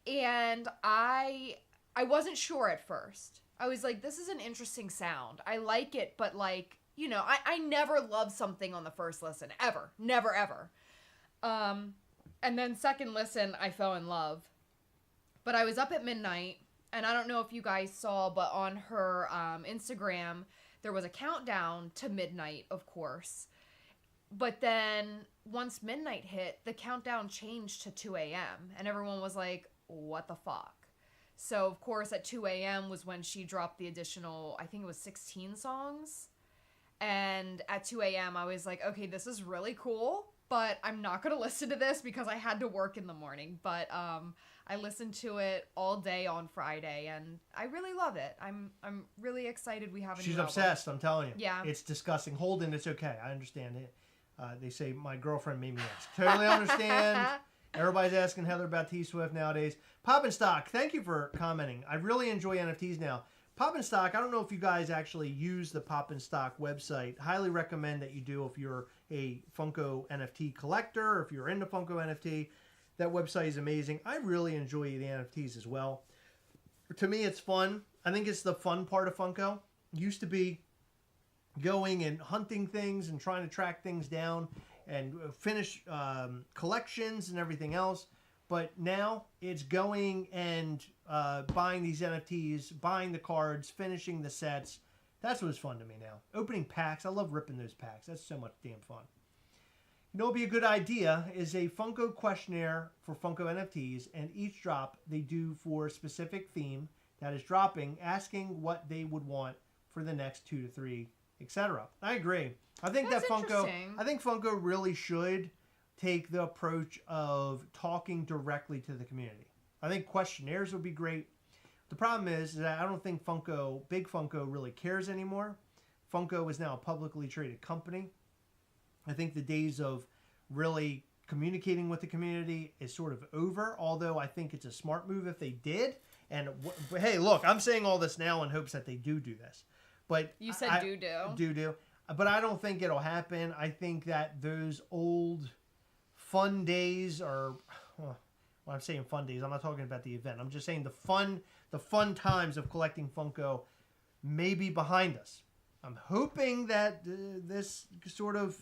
and I wasn't sure at first. I was like, this is an interesting sound. I like it, but like, I never love something on the first listen, ever. Never, ever. And then second listen, I fell in love. But I was up at midnight, and I don't know if you guys saw, but on her Instagram, there was a countdown to midnight, of course. But then once midnight hit, the countdown changed to 2 a.m. And everyone was like, what the fuck? So, of course, at 2 a.m. was when she dropped the additional, I think it was 16 songs. And at 2 a.m. I was like, okay, this is really cool, but I'm not going to listen to this because I had to work in the morning. But I listened to it all day on Friday, and I really love it. I'm really excited we have a new album. She's obsessed, I'm telling you. Yeah. It's disgusting. Holden, it's okay. I understand it. They say my girlfriend made me ask. Totally understand. Everybody's asking Heather about T-Swift nowadays. Pop and Stock, thank you for commenting. I really enjoy NFTs now. Pop and Stock, I don't know if you guys actually use the Pop and Stock website. Highly recommend that you do if you're a Funko NFT collector, or if you're into Funko NFT. That website is amazing. I really enjoy the NFTs as well. To me, it's fun. I think it's the fun part of Funko. It used to be going and hunting things and trying to track things down and finish collections and everything else. But now it's going and buying these NFTs, buying the cards, finishing the sets. That's what's fun to me now. Opening packs. I love ripping those packs. That's so much damn fun. You know what would be a good idea is a Funko questionnaire for Funko NFTs, and each drop they do for a specific theme. that is dropping, asking what they would want for the next 2 to 3, etc. I agree. I think That's that Funko. interesting. I think Funko really should take the approach of talking directly to the community. I think questionnaires would be great. The problem is that I don't think Big Funko really cares anymore. Funko is now a publicly traded company. I think the days of really communicating with the community is sort of over, although I think it's a smart move if they did. And hey, look, I'm saying all this now in hopes that they do this. But You said do. Do. But I don't think it'll happen. I think that those old fun days are... When I'm saying fun days, I'm not talking about the event. I'm just saying the fun times of collecting Funko may be behind us. I'm hoping that this sort of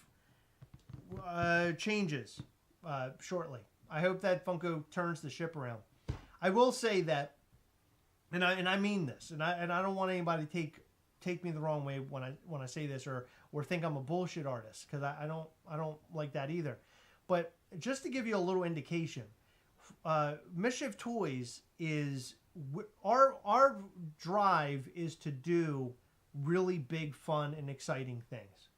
changes shortly. I hope that Funko turns the ship around. I will say that, and I mean this, and I don't want anybody to take me the wrong way when I say this or think I'm a bullshit artist, because I don't like that either. But just to give you a little indication, Mischief Toys is our drive is to do really big, fun, and exciting things.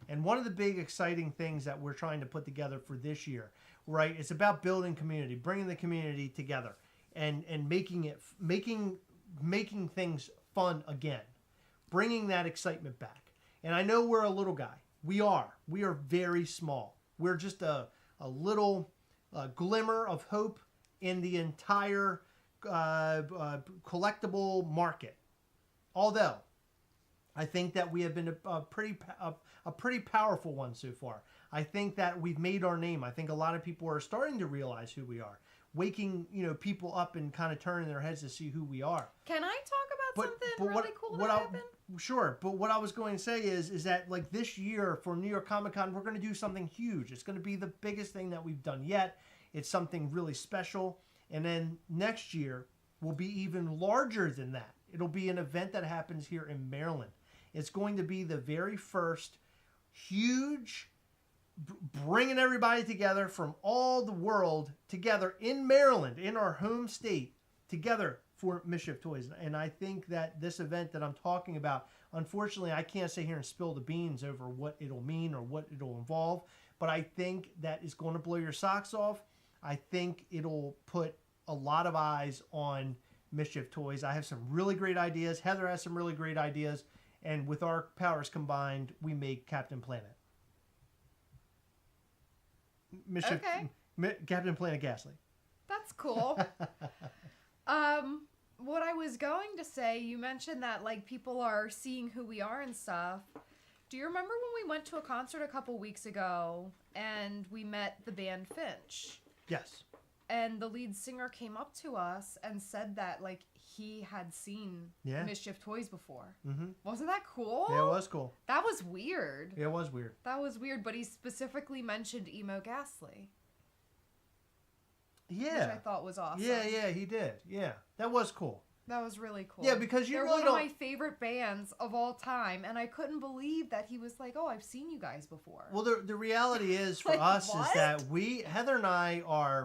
And one of the big, exciting things that we're trying to put together for this year, right? It's about building community, bringing the community together, and making things fun again, bringing that excitement back. And I know we're a little guy. We are very small. We're just a little glimmer of hope in the entire collectible market. Although I think that we have been a pretty powerful one so far. I think that we've made our name. I think a lot of people are starting to realize who we are, waking people up and kind of turning their heads to see who we are. Can I talk about something really cool that happened? Sure, but what I was going to say is that like this year for New York Comic Con, we're going to do something huge. It's going to be the biggest thing that we've done yet. It's something really special. And then next year will be even larger than that. It'll be an event that happens here in Maryland. It's going to be the very first huge, bringing everybody together from all the world together in Maryland, in our home state, together for Mischief Toys. And I think that this event that I'm talking about, unfortunately, I can't sit here and spill the beans over what it'll mean or what it'll involve, but I think that is going to blow your socks off. I think it'll put a lot of eyes on Mischief Toys. I have some really great ideas. Heather has some really great ideas. And with our powers combined, we make Captain Planet. Mischief, Okay. Captain Planet Ghastly. That's cool. What I was going to say, you mentioned that like people are seeing who we are and stuff. Do you remember when we went to a concert a couple weeks ago and we met the band Finch? Yes. And the lead singer came up to us and said that like he had seen Mischief Toys before. Mm-hmm. Wasn't that cool? Yeah, it was cool. That was weird. Yeah, it was weird. That was weird, but he specifically mentioned Emo Ghastly. Yeah. Which I thought was awesome. Yeah, he did. Yeah, that was cool. That was really cool. Yeah, because They're really one of my favorite bands of all time, and I couldn't believe that he was like, "Oh, I've seen you guys before." Well, the reality is for Like, us what? is that Heather and I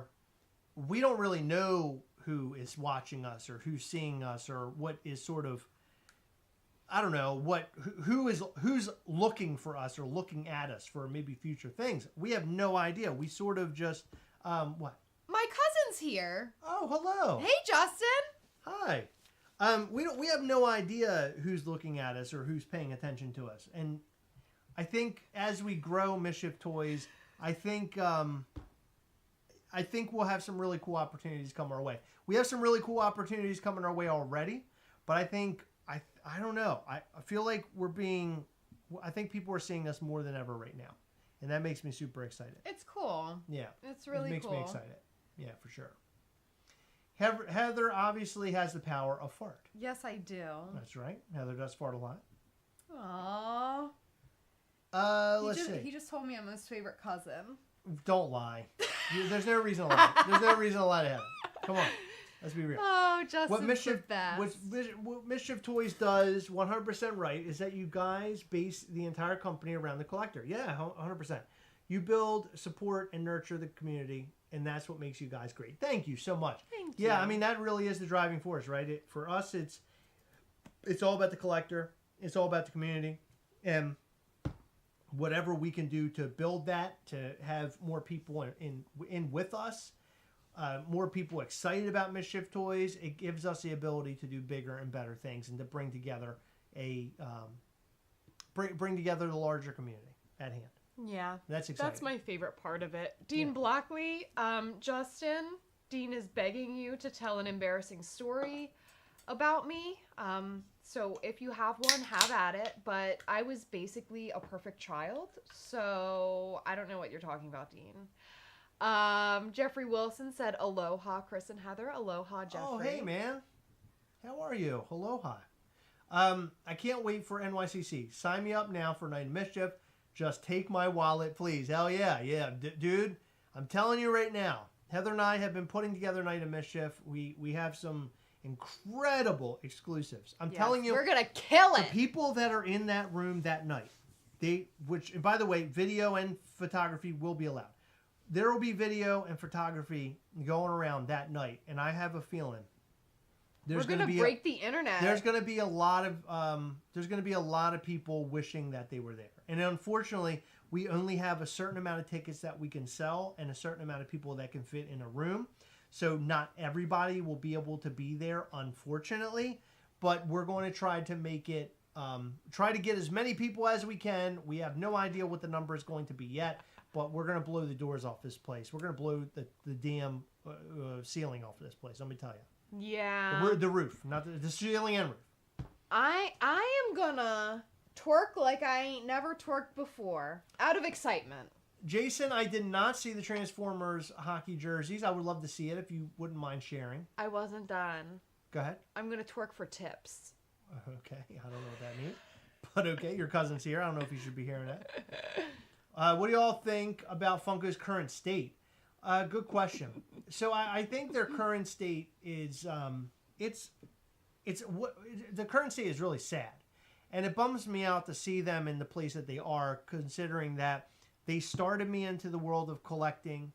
we don't really know who is watching us or who's seeing us or what is sort of, I don't know, who's looking for us or looking at us for maybe future things. We have no idea. We sort of just, what? My cousin's here. Oh, hello. Hey, Justin. Hi. We have no idea who's looking at us or who's paying attention to us. And I think as we grow Mischief Toys, I think we'll have some really cool opportunities come our way. We have some really cool opportunities coming our way already, but I think, I don't know. I feel like I think people are seeing us more than ever right now. And that makes me super excited. It's cool. Yeah. It's really It makes cool. me excited. Yeah, for sure. Heather obviously has the power of fart. Yes, I do. That's right. Heather does fart a lot. Aww. Let's see. He just told me I'm his favorite cousin. Don't lie. There's no reason to lie. There's no reason to lie to Heather. Come on. Let's be real. Oh, Justin's What Mischief, the best. what Mischief Toys does 100% right is that you guys base the entire company around the collector. Yeah, 100%. You build, support, and nurture the community and that's what makes you guys great. Thank you so much. Thank you. Yeah, I mean, that really is the driving force, right? For us, it's all about the collector. It's all about the community. And whatever we can do to build that, to have more people in with us, more people excited about Mischief toys, it gives us the ability to do bigger and better things and to bring together bring together the larger community at hand. Yeah. That's exciting. That's my favorite part of it. Dean Blackley, Justin, Dean is begging you to tell an embarrassing story about me. So if you have one, have at it. But I was basically a perfect child. So I don't know what you're talking about, Dean. Jeffrey Wilson said, aloha, Chris and Heather. Aloha, Jeffrey. Oh, hey, man. How are you? Aloha. I can't wait for NYCC. Sign me up now for Night of Mischief. Just take my wallet, please. Hell yeah. Yeah, dude, I'm telling you right now, Heather and I have been putting together Night of Mischief. We have some incredible exclusives. I'm telling you. We're going to kill it. The people that are in that room that night, and by the way, video and photography will be allowed. There will be video and photography going around that night, and I have a feeling we're going to break the internet. There's going to be a lot of people wishing that they were there. And unfortunately, we only have a certain amount of tickets that we can sell and a certain amount of people that can fit in a room. So not everybody will be able to be there, unfortunately, but we're going to try to make it try to get as many people as we can. We have no idea what the number is going to be yet, but we're going to blow the doors off this place. We're going to blow the damn ceiling off this place. Let me tell you. Yeah. The roof, not the ceiling and roof. I am gonna twerk like I ain't never twerked before, out of excitement. Jason, I did not see the Transformers hockey jerseys. I would love to see it if you wouldn't mind sharing. I wasn't done. Go ahead. I'm gonna twerk for tips. Okay, I don't know what that means, but okay, your cousin's here. I don't know if you should be hearing that. What do y'all think about Funko's current state? Good question. So I think their current state is the current state is really sad, and it bums me out to see them in the place that they are, considering that they started me into the world of collecting,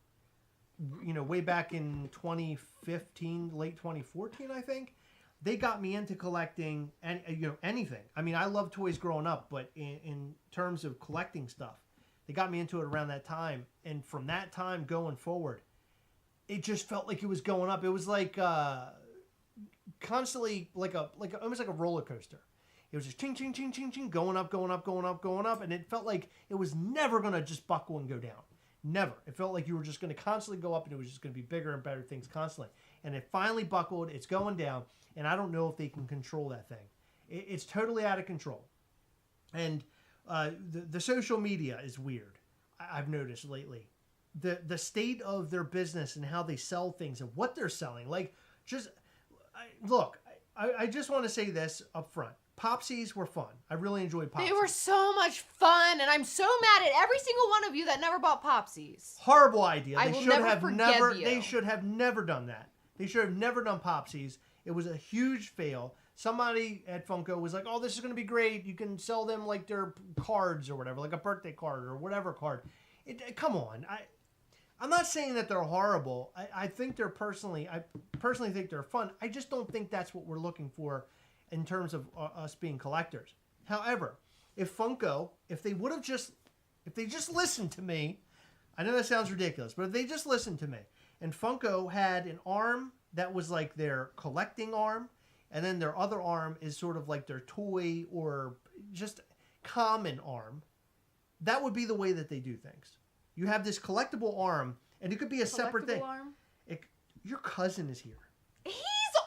way back in 2015, late 2014, I think. They got me into collecting and anything. I mean, I loved toys growing up, but in terms of collecting stuff, they got me into it around that time, and from that time going forward, it just felt like it was going up. It was like constantly almost like a roller coaster. It was just ching, ching, ching, ching, ching, going up, going up, going up, going up, and it felt like it was never going to just buckle and go down. Never. It felt like you were just going to constantly go up, and it was just going to be bigger and better things constantly. And it finally buckled. It's going down, and I don't know if they can control that thing. It's totally out of control. And the social media is weird. I've noticed lately. The state of their business and how they sell things and what they're selling. Like, I just want to say this up front. Popsies were fun. I really enjoyed Popsies. They were so much fun, and I'm so mad at every single one of you that never bought Popsies. Horrible idea. I will never forgive you. They should have never done that. They should have never done Popsies. It was a huge fail. Somebody at Funko was like, oh, this is going to be great. You can sell them like their cards or whatever, like a birthday card or whatever card. Come on. I'm not saying that they're horrible. I personally think they're fun. I just don't think that's what we're looking for in terms of us being collectors. However, if they just listened to me, I know that sounds ridiculous, but if they just listened to me, and Funko had an arm that was like their collecting arm, and then their other arm is sort of like their toy or just common arm, that would be the way that they do things. You have this collectible arm, and it could be a separate thing. Arm? Your cousin is here. He's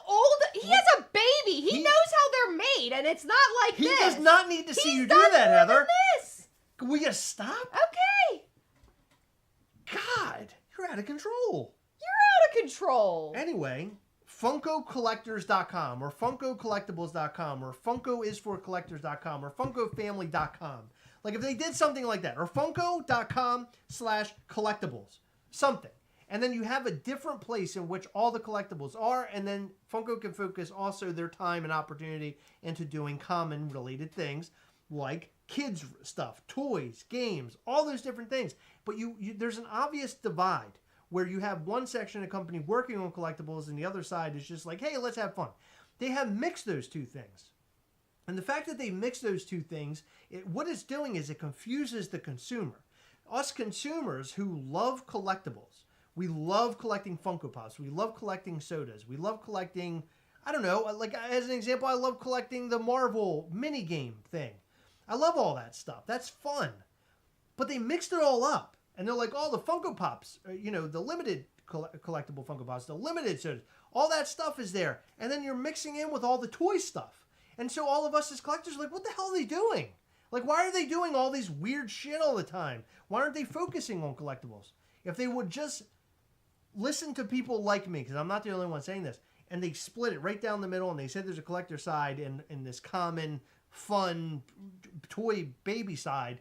old. He has a baby. He knows how they're made, and it's not like this. He does not need to see you do that, Heather. This. Will you stop? Okay. God, you're out of control. You're out of control. Anyway, FunkoCollectors.com or FunkoCollectibles.com or FunkoIsForCollectors.com or FunkoFamily.com. Like if they did something like that, or Funko.com/collectibles, something. And then you have a different place in which all the collectibles are, and then Funko can focus also their time and opportunity into doing common related things like kids stuff, toys, games, all those different things. But there's an obvious divide where you have one section of the company working on collectibles and the other side is just like, hey, let's have fun. They have mixed those two things. And the fact that they mix those two things, what it's doing is it confuses the consumer. Us consumers who love collectibles, we love collecting Funko Pops, we love collecting sodas, we love collecting, I don't know, like as an example, I love collecting the Marvel minigame thing. I love all that stuff. That's fun. But they mixed it all up. And they're like, oh, the Funko Pops, the limited collectible Funko Pops, the limited sodas, all that stuff is there. And then you're mixing in with all the toy stuff. And so all of us as collectors are like, what the hell are they doing? Like, why are they doing all these weird shit all the time? Why aren't they focusing on collectibles? If they would just listen to people like me, because I'm not the only one saying this, and they split it right down the middle, and they said there's a collector side and this common, fun, toy baby side,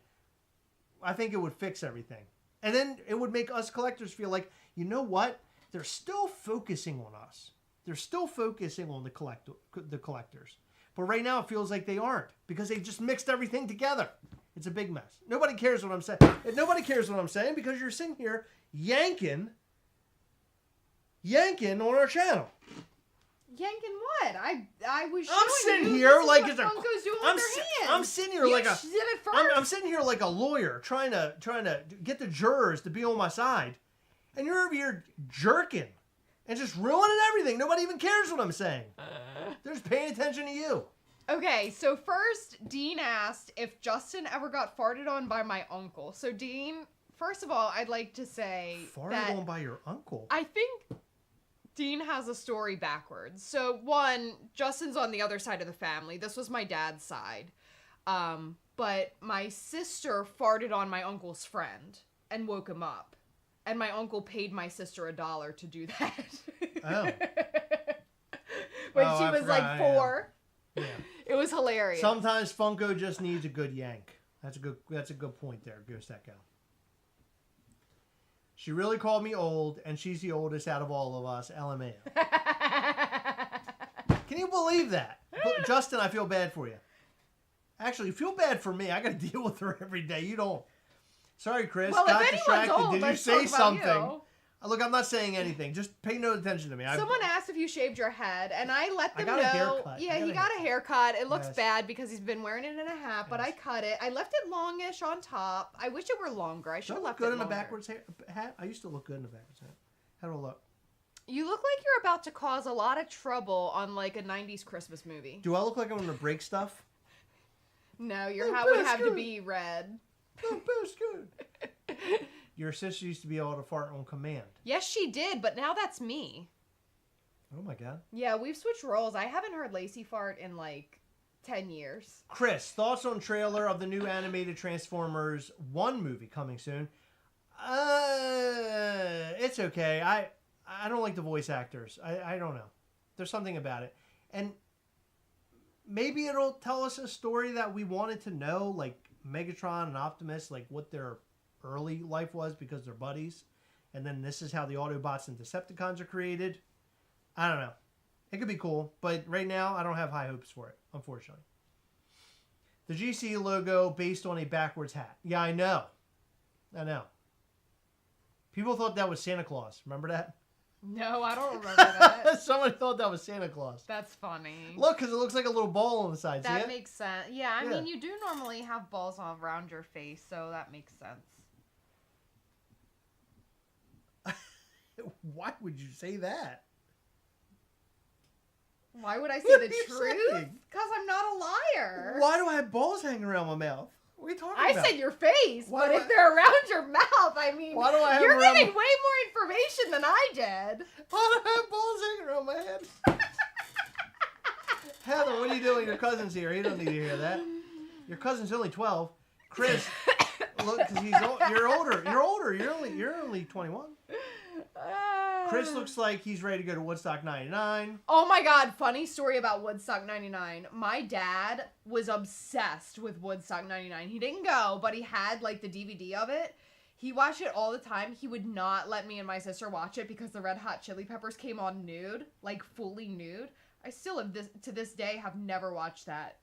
I think it would fix everything. And then it would make us collectors feel like, you know what? They're still focusing on us. They're still focusing on the collectors. But right now it feels like they aren't because they just mixed everything together. It's a big mess. Nobody cares what I'm saying. Nobody cares what I'm saying because you're sitting here yanking on our channel. Yanking what? I was showing I'm sitting you here this like is it's what a. Funko's doing I'm with si- their hands. I'm sitting here You like a. did it first. I'm sitting here like a lawyer trying to get the jurors to be on my side, and you're over here jerking and just ruining everything. Nobody even cares what I'm saying. They're just paying attention to you. Okay, so first, Dean asked if Justin ever got farted on by my uncle. So, Dean, first of all, I'd like to say Farted on by your uncle. I think Dean has a story backwards. So, one, Justin's on the other side of the family. This was my dad's side. But my sister farted on my uncle's friend and woke him up. And my uncle paid my sister $1 to do that. Oh. When Oh, she I was forgot, like 4. Yeah. It was hilarious. Sometimes Funko just needs a good yank. That's a good point there, Ghost Echo. She really called me old, and she's the oldest out of all of us. LMAO. Can you believe that? Justin, I feel bad for you. Actually, feel bad for me. I got to deal with her every day. You don't. Sorry, Chris. Well, Got if anyone's distracted. old, Did you let's say talk about something? you. Look, I'm not saying anything. Just pay no attention to me. Someone asked if you shaved your head, and I let them got know. a haircut. Yeah, I got he a got a haircut. It looks Yes. bad because he's been wearing it in a hat, but I Yes. cut it. I left it longish on top. I wish it were longer. I should Don't have look left good it in a longer. backwards hat. I used to look good in a backwards hat. How do I look? You look like you're about to cause a lot of trouble on like a 90s Christmas movie. Do I look like I'm going to break stuff? No, your Oh, hat would that's have to good. be red. Oh, that's good. Your sister used to be able to fart on command. Yes, she did, but now that's me. Oh my god. Yeah, we've switched roles. I haven't heard Lacey fart in like 10 years. Chris, thoughts on trailer of the new animated Transformers 1 movie coming soon? It's okay. I don't like the voice actors. I don't know. There's something about it. And maybe it'll tell us a story that we wanted to know, like Megatron and Optimus, like what their early life was because they're buddies. And then this is how the Autobots and Decepticons are created. I don't know. It could be cool, but right now I don't have high hopes for it, unfortunately. The GC logo based on a backwards hat. Yeah, I know. People thought that was Santa Claus. Remember that? No, I don't remember that. Someone thought that was Santa Claus. That's funny. Look, because it looks like a little ball on the side. See That it? makes sense. Yeah, I Yeah. mean, you do normally have balls around your face, so that makes sense. Why would you say that? Why would I say What the are you truth? saying? Because I'm not a liar. Why do I have balls hanging around my mouth? What are you talking I about? said your face, Why but do if I- they're around your mouth, I mean, Why do I have you're them around getting my- way more information than I did. Why do I have balls hanging around my head? Heather, what are you doing? Your cousin's here. He doesn't need to hear that. Your cousin's only 12. Chris, look, because you're older. You're older. You're only 21. Chris looks like he's ready to go to Woodstock 99. Oh my god, funny story about Woodstock 99. My dad was obsessed with Woodstock 99. He didn't go, but he had like the DVD of it. He watched it all the time. He would not let me and my sister watch it because the Red Hot Chili Peppers came on nude, like fully nude. I still to this day have never watched that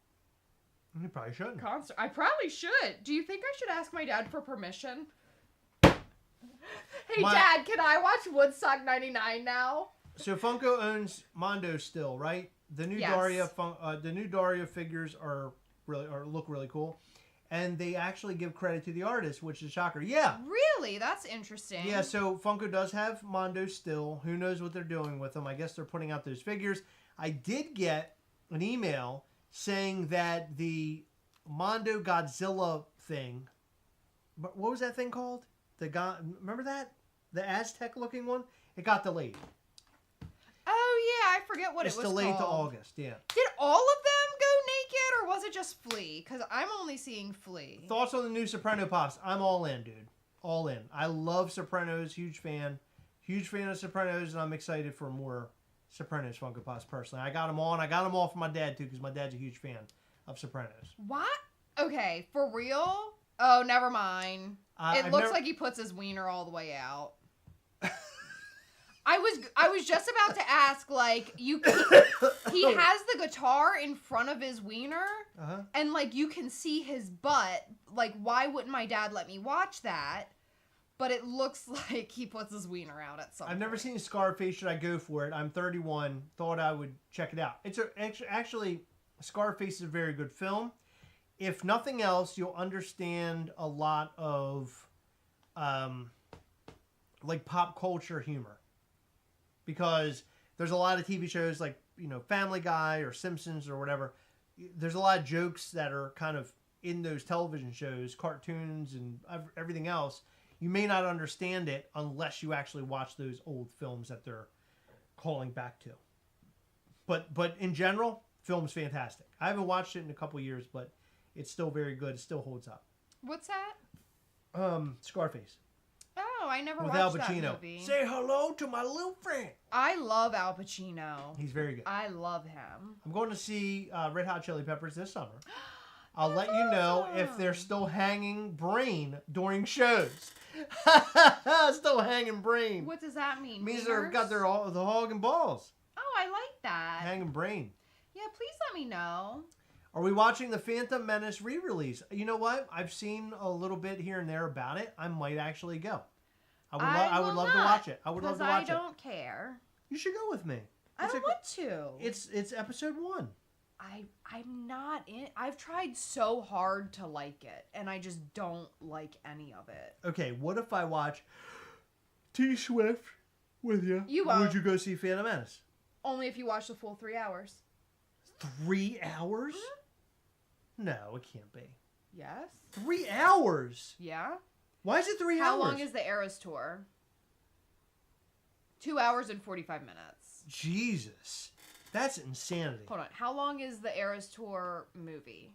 You probably shouldn't. concert. I probably should. Do you think I should ask my dad for permission? Hey, Dad, can I watch Woodstock 99 now? So Funko owns Mondo still, right? The new Yes. Daria figures look really cool, and they actually give credit to the artist, which is a shocker. Yeah. Really? That's interesting. Yeah, so Funko does have Mondo still. Who knows what they're doing with them? I guess they're putting out those figures. I did get an email saying that the Mondo Godzilla thing, what was that thing called? Remember that? The Aztec-looking one? It got delayed. Oh, yeah, I forget what it was called. It's delayed to August, yeah. Did all of them go naked, or was it just Flea? Because I'm only seeing Flea. Thoughts on the new Soprano Pops? I'm all in, dude. All in. I love Sopranos. Huge fan. Huge fan of Sopranos, and I'm excited for more Sopranos Funko Pops personally. I got them on. I got them all for my dad, too, because my dad's a huge fan of Sopranos. What? Okay, for real? Oh, never mind. It looks like he puts his wiener all the way out. I was just about to ask, like, he has the guitar in front of his wiener, and, like, you can see his butt. Like, why wouldn't my dad let me watch that? But it looks like he puts his wiener out at some point. I've never seen Scarface. Should I go for it? I'm 31. Thought I would check it out. Actually, Scarface is a very good film. If nothing else, you'll understand a lot of, like, pop culture humor. Because there's a lot of TV shows like, Family Guy or Simpsons or whatever. There's a lot of jokes that are kind of in those television shows, cartoons and everything else. You may not understand it unless you actually watch those old films that they're calling back to. But in general, film's fantastic. I haven't watched it in a couple years, but it's still very good. It still holds up. What's that? Scarface. Oh, I never with watched Al that Pacino. movie. Say hello to my little friend. I love Al Pacino. He's very good. I love him. I'm going to see Red Hot Chili Peppers this summer. I'll let you know if they're still hanging brain during shows. Still hanging brain. What does that mean? Means Wieners? they've got the hog and balls. Oh, I like that. Hanging brain. Yeah, please let me know. Are we watching the Phantom Menace re-release? You know what? I've seen a little bit here and there about it. I might actually go. I would love to watch it. I would love to watch it. I don't care. You should go with me. I don't want to. It's episode 1. I'm not in. I've tried so hard to like it, and I just don't like any of it. Okay, what if I watch T Swift with you? You won't. Would you go see Phantom Menace? Only if you watch the full 3 hours. 3 hours? No, it can't be. Yes. 3 hours? Yeah. Why is it 3 hours? How long is the Eras tour? 2 hours and 45 minutes. Jesus. That's insanity. Hold on. How long is the Eras tour movie?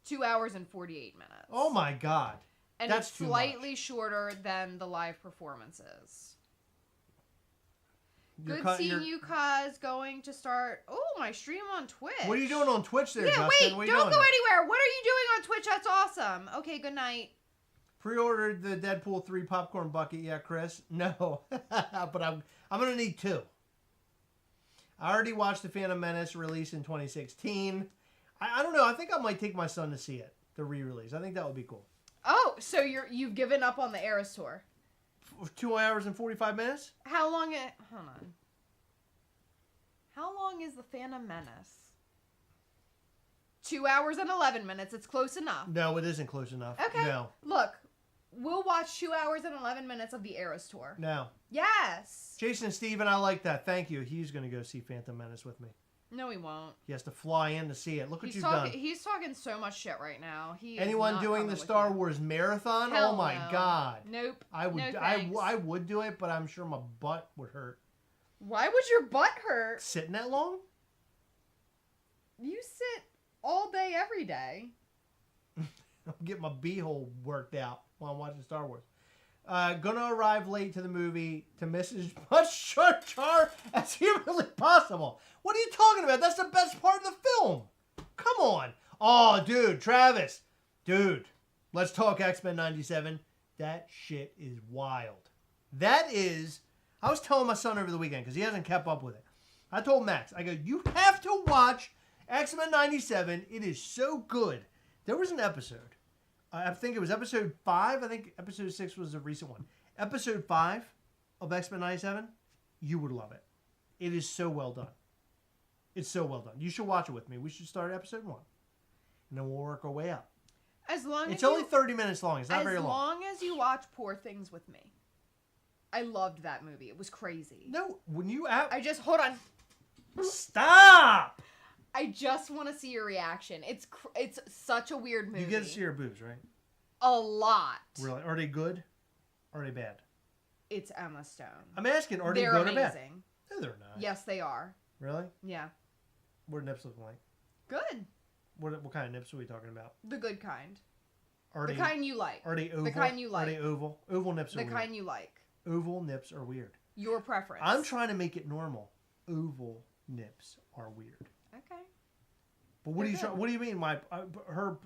2 hours and 48 minutes. Oh my God. And That's it's too slightly much. shorter than the live performances. Good seeing you, cuz. Going to start. Oh, my stream on Twitch. What are you doing on Twitch there, Yeah, Justin? wait. What are Don't you go doing anywhere. What are you doing on Twitch? That's awesome. Okay, good night. Pre-ordered the Deadpool 3 popcorn bucket yet, Chris? No. But I'm going to need 2. I already watched the Phantom Menace release in 2016. I don't know. I think I might take my son to see it, the re-release. I think that would be cool. Oh, so you've given up on the Eras tour. 2 hours and 45 minutes? How long hold on. How long is the Phantom Menace? 2 hours and 11 minutes. It's close enough. No, it isn't close enough. Okay. No. Look, we'll watch 2 hours and 11 minutes of the Eras tour. No. Yes. Jason and Steven, I like that. Thank you. He's going to go see Phantom Menace with me. No, he won't. He has to fly in to see it. Look what He's you've talking. done. He's talking so much shit right now. Anyone doing the Star Wars marathon? Hell Oh my no. God. Nope. I would. No, I thanks. would do it, but I'm sure my butt would hurt. Why would your butt hurt? Sitting that long? You sit all day, every day. I'm getting my beehole worked out while I'm watching Star Wars. Gonna arrive late to the movie to miss as much Jar Jar as humanly possible. What are you talking about? That's the best part of the film. Come on. Oh, dude, Travis. Dude, let's talk X-Men 97. That shit is wild. That is... I was telling my son over the weekend because he hasn't kept up with it. I told Max, I go, you have to watch X-Men 97. It is so good. There was an episode I think it was episode 5. I think episode 6 was a recent one. Episode 5 of X-Men 97, you would love it. It is so well done. It's so well done. You should watch it with me. We should start episode 1. And then we'll work our way up. It's only 30 minutes long. It's not very long. As long as you watch Poor Things with me. I loved that movie. It was crazy. No, when you... Hold on. Stop! I just want to see your reaction. It's such a weird movie. You get to see her boobs, right? A lot. Really? Are they good? Or are they bad? It's Emma Stone. I'm asking, are they They're good amazing. or bad? No, they're not. Yes, they are. Really? Yeah. What are nips looking like? Good. What kind of nips are we talking about? The good kind. Are the they, kind you like. Are they oval? The kind you like. Are they oval? Oval nips are the weird. kind you like. Oval nips are weird. Your preference. I'm trying to make it normal. Oval nips are weird. Okay. But what do you mean? Her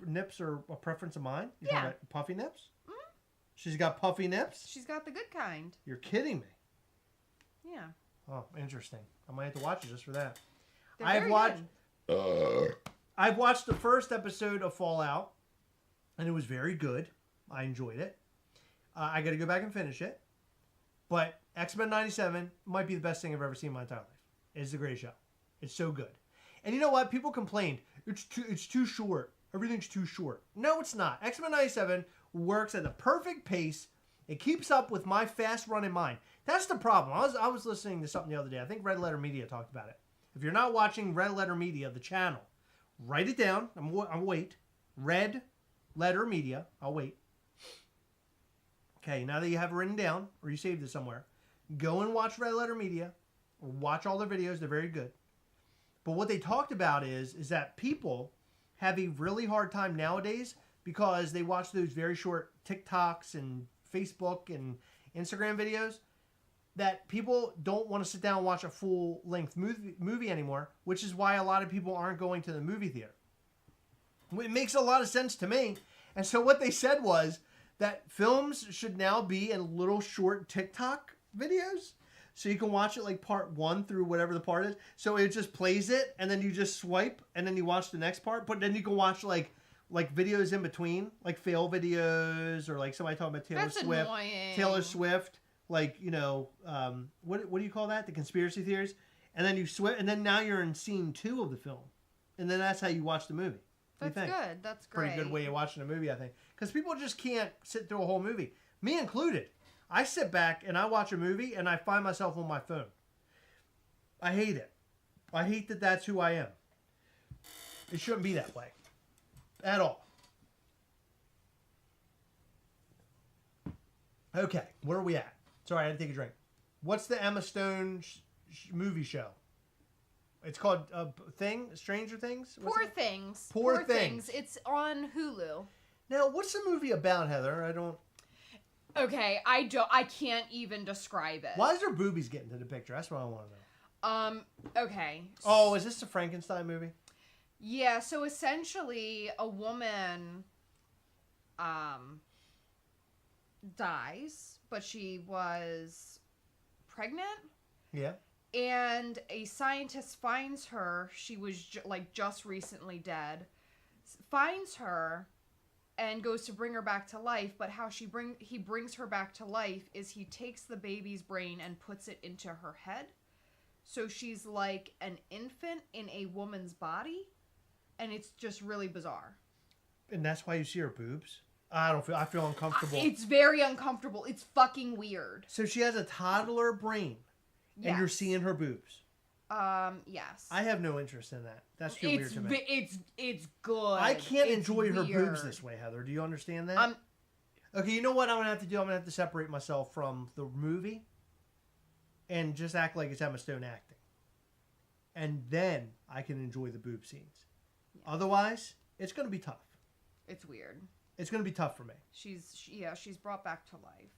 nips are a preference of mine? You talking about puffy nips? Mm-hmm. She's got puffy nips? She's got the good kind. You're kidding me. Yeah. Oh, interesting. I might have to watch it just for that. They're I've watched the first episode of Fallout, and it was very good. I enjoyed it. I got to go back and finish it. But X-Men 97 might be the best thing I've ever seen in my entire life. It's a great show. It's so good. And you know what? People complained. It's too short. Everything's too short. No, it's not. X-Men 97 works at the perfect pace. It keeps up with my fast running mind. That's the problem. I was listening to something the other day. I think Red Letter Media talked about it. If you're not watching Red Letter Media, the channel, write it down. I'll wait. Red Letter Media. I'll wait. Okay, now that you have it written down, or you saved it somewhere, go and watch Red Letter Media. Or watch all their videos. They're very good. But what they talked about is that people have a really hard time nowadays because they watch those very short TikToks and Facebook and Instagram videos, that people don't want to sit down and watch a full-length movie anymore, which is why a lot of people aren't going to the movie theater. It makes a lot of sense to me. And so what they said was that films should now be in little short TikTok videos. So you can watch it like part 1 through whatever the part is. So it just plays it, and then you just swipe, and then you watch the next part. But then you can watch like videos in between, like fail videos, or like somebody talking about Taylor That's Swift. annoying. Taylor Swift, like, you know, what do you call that? The conspiracy theories. And then you swipe, and then now you're in scene 2 of the film, and then that's how you watch the movie. That's good. That's great. Pretty good way of watching a movie, I think, because people just can't sit through a whole movie, me included. I sit back and I watch a movie and I find myself on my phone. I hate it. I hate that that's who I am. It shouldn't be that way. At all. Okay, where are we at? Sorry, I had to take a drink. What's the Emma Stone movie show? It's called Stranger Things? Poor Things. Poor Things. It's on Hulu. Now, what's the movie about, Heather? I don't... Okay, I can't even describe it. Why is there boobies getting to the picture? That's what I want to know. Okay. Oh, is this a Frankenstein movie? Yeah, so essentially a woman dies, but she was pregnant. Yeah. And a scientist finds her. She was just recently dead. Finds her and goes to bring her back to life, but how he brings her back to life is he takes the baby's brain and puts it into her head. So she's like an infant in a woman's body, and it's just really bizarre. And that's why you see her boobs? I feel uncomfortable. It's very uncomfortable. It's fucking weird. So she has a toddler brain, and you're seeing her boobs. Yes. I have no interest in that. That's too weird to me. It's good. I can't enjoy her boobs this way, Heather. Do you understand that? Okay, you know what I'm going to have to do? I'm going to have to separate myself from the movie and just act like it's Emma Stone acting. And then I can enjoy the boob scenes. Yeah. Otherwise, it's going to be tough. It's weird. It's going to be tough for me. She's brought back to life.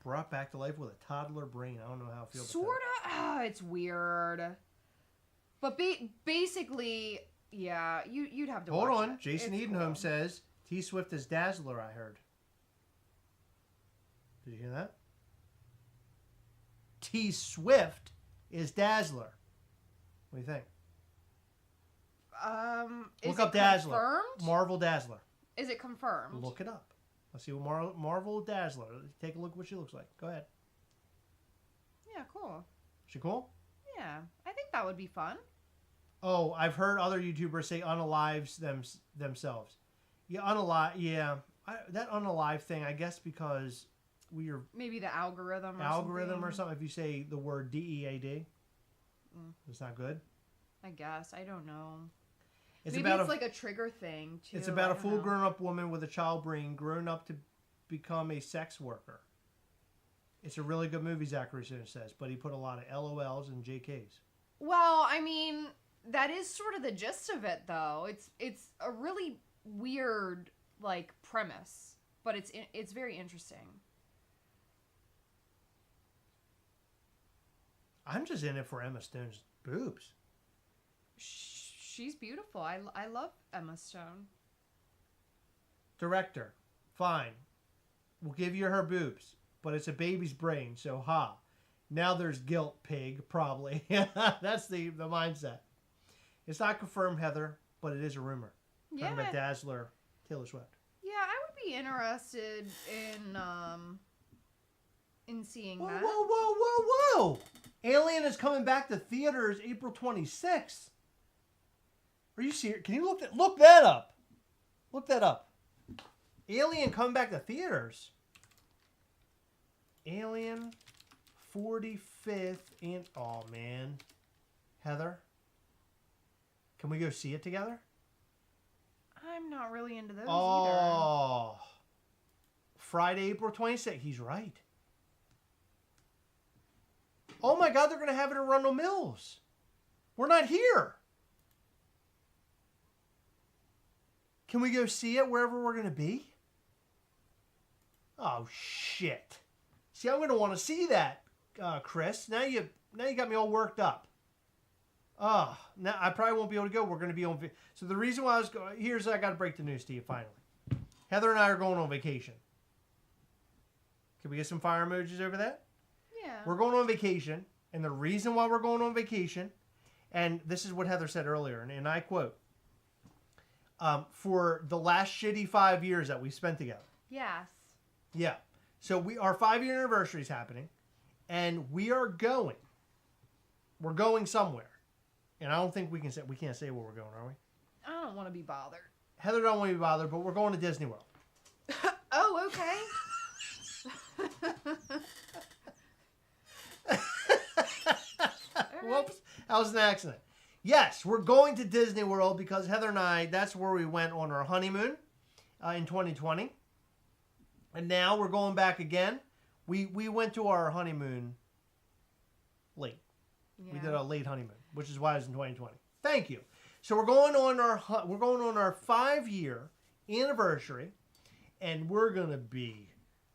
Brought back to life with a toddler brain. I don't know how I feel about that. Sort of. It's weird. But basically, yeah, you'd have to watch it. Hold on. Jason Edenholm says, T Swift is Dazzler, I heard. Did you hear that? T Swift is Dazzler. What do you think? Look up Dazzler. Confirmed? Marvel Dazzler. Is it confirmed? Look it up. Let's see what Marvel Dazzler. Take a look at what she looks like. Go ahead. Yeah, cool. She cool? Yeah, I think that would be fun. Oh, I've heard other YouTubers say unalives themselves. Yeah, unalive. Yeah, that unalive thing. I guess because we are Maybe the algorithm or something. If you say the word DEAD, it's not good. I guess. I don't know. It's Maybe about it's like a trigger thing, too. It's about I a don't full know. grown-up woman with a child brain grown up to become a sex worker. It's a really good movie, Zachary Soon says, but he put a lot of LOLs and JKs. Well, I mean, that is sort of the gist of it, though. It's a really weird, like, premise, but it's very interesting. I'm just in it for Emma Stone's boobs. She's beautiful. I love Emma Stone. Director, fine. We'll give you her boobs, but it's a baby's brain, so ha. Now there's guilt, pig, probably. That's the mindset. It's not confirmed, Heather, but it is a rumor. Yeah. Talking about Dazzler, Taylor Swift. Yeah, I would be interested in seeing Whoa, that. whoa, whoa, whoa, whoa! Alien is coming back to theaters April 26th. Are you serious? Can you look that up? Look that up. Alien coming back to theaters. Alien 45th and oh man. Heather, can we go see it together? I'm not really into those either. Oh. Friday, April 26th. He's right. Oh my God, they're going to have it at Arundel Mills. We're not here. Can we go see it wherever we're going to be? Oh, shit. See, I'm going to want to see that, Chris. Now you got me all worked up. Oh, now I probably won't be able to go. We're going to be on... So the reason why I was going... Here's... I got to break the news to you, finally. Heather and I are going on vacation. Can we get some fire emojis over that? Yeah. We're going on vacation, and the reason why we're going on vacation, and this is what Heather said earlier, and I quote, for the last shitty 5 years that we spent together. Yes. Yeah. So our 5-year anniversary is happening, and we're going somewhere. And I don't think we can't say where we're going, are we? I don't want to be bothered. Heather don't want to be bothered, but we're going to Disney World. Oh, okay. Whoops. That was an accident. Yes, we're going to Disney World because Heather and I, that's where we went on our honeymoon in 2020. And now we're going back again. We went to our honeymoon late. Yeah. We did a late honeymoon, which is why it was in 2020. Thank you. So we're going on our 5-year anniversary, and we're going to be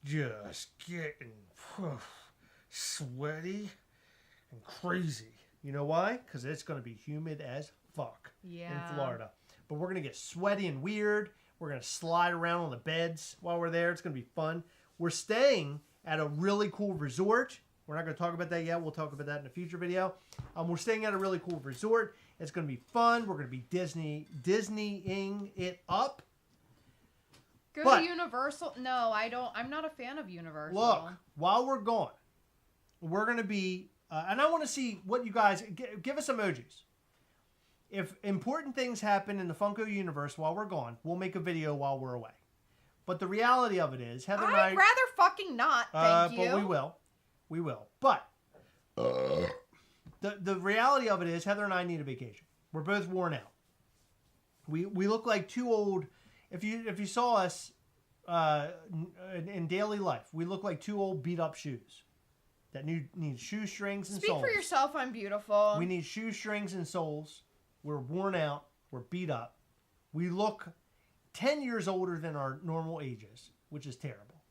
just getting sweaty and crazy. You know why? Because it's going to be humid as fuck in Florida. But we're going to get sweaty and weird. We're going to slide around on the beds while we're there. It's going to be fun. We're staying at a really cool resort. We're not going to talk about that yet. We'll talk about that in a future video. We're staying at a really cool resort. It's going to be fun. We're going to be Disneying it up. Go to Universal. No, I don't. I'm not a fan of Universal. Look, while we're gone, we're going to be... and I want to see what you guys... Give us emojis. If important things happen in the Funko universe while we're gone, we'll make a video while we're away. But the reality of it is, Heather and I... I'd rather fucking not, thank you. But we will. We will. But the reality of it is, Heather and I need a vacation. We're both worn out. We look like two old... If you saw us in daily life, we look like two old beat-up shoes that need shoestrings and soles. Speak for yourself, I'm beautiful. We need shoestrings and soles. We're worn out. We're beat up. We look 10 years older than our normal ages, which is terrible.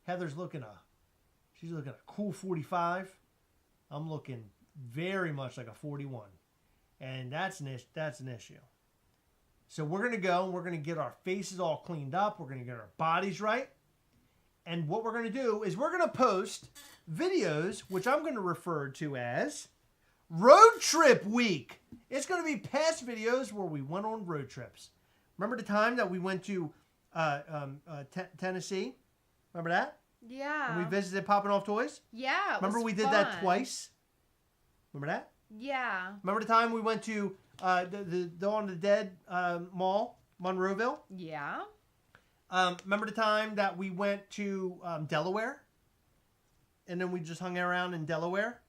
Heather's looking she's looking a cool 45. I'm looking very much like a 41. And that's an issue. So we're going to go and we're going to get our faces all cleaned up. We're going to get our bodies right. And what we're going to do is we're going to post videos, which I'm going to refer to as Road Trip Week. It's going to be past videos where we went on road trips. Remember the time that we went to Tennessee. Remember that? Yeah. And we visited Popping Off Toys. Yeah. It Remember was we did fun. that twice? Remember that? Yeah. Remember the time we went to the Dawn of the Dead Mall, Monroeville? Yeah. Remember the time that we went to Delaware? And then we just hung around in Delaware?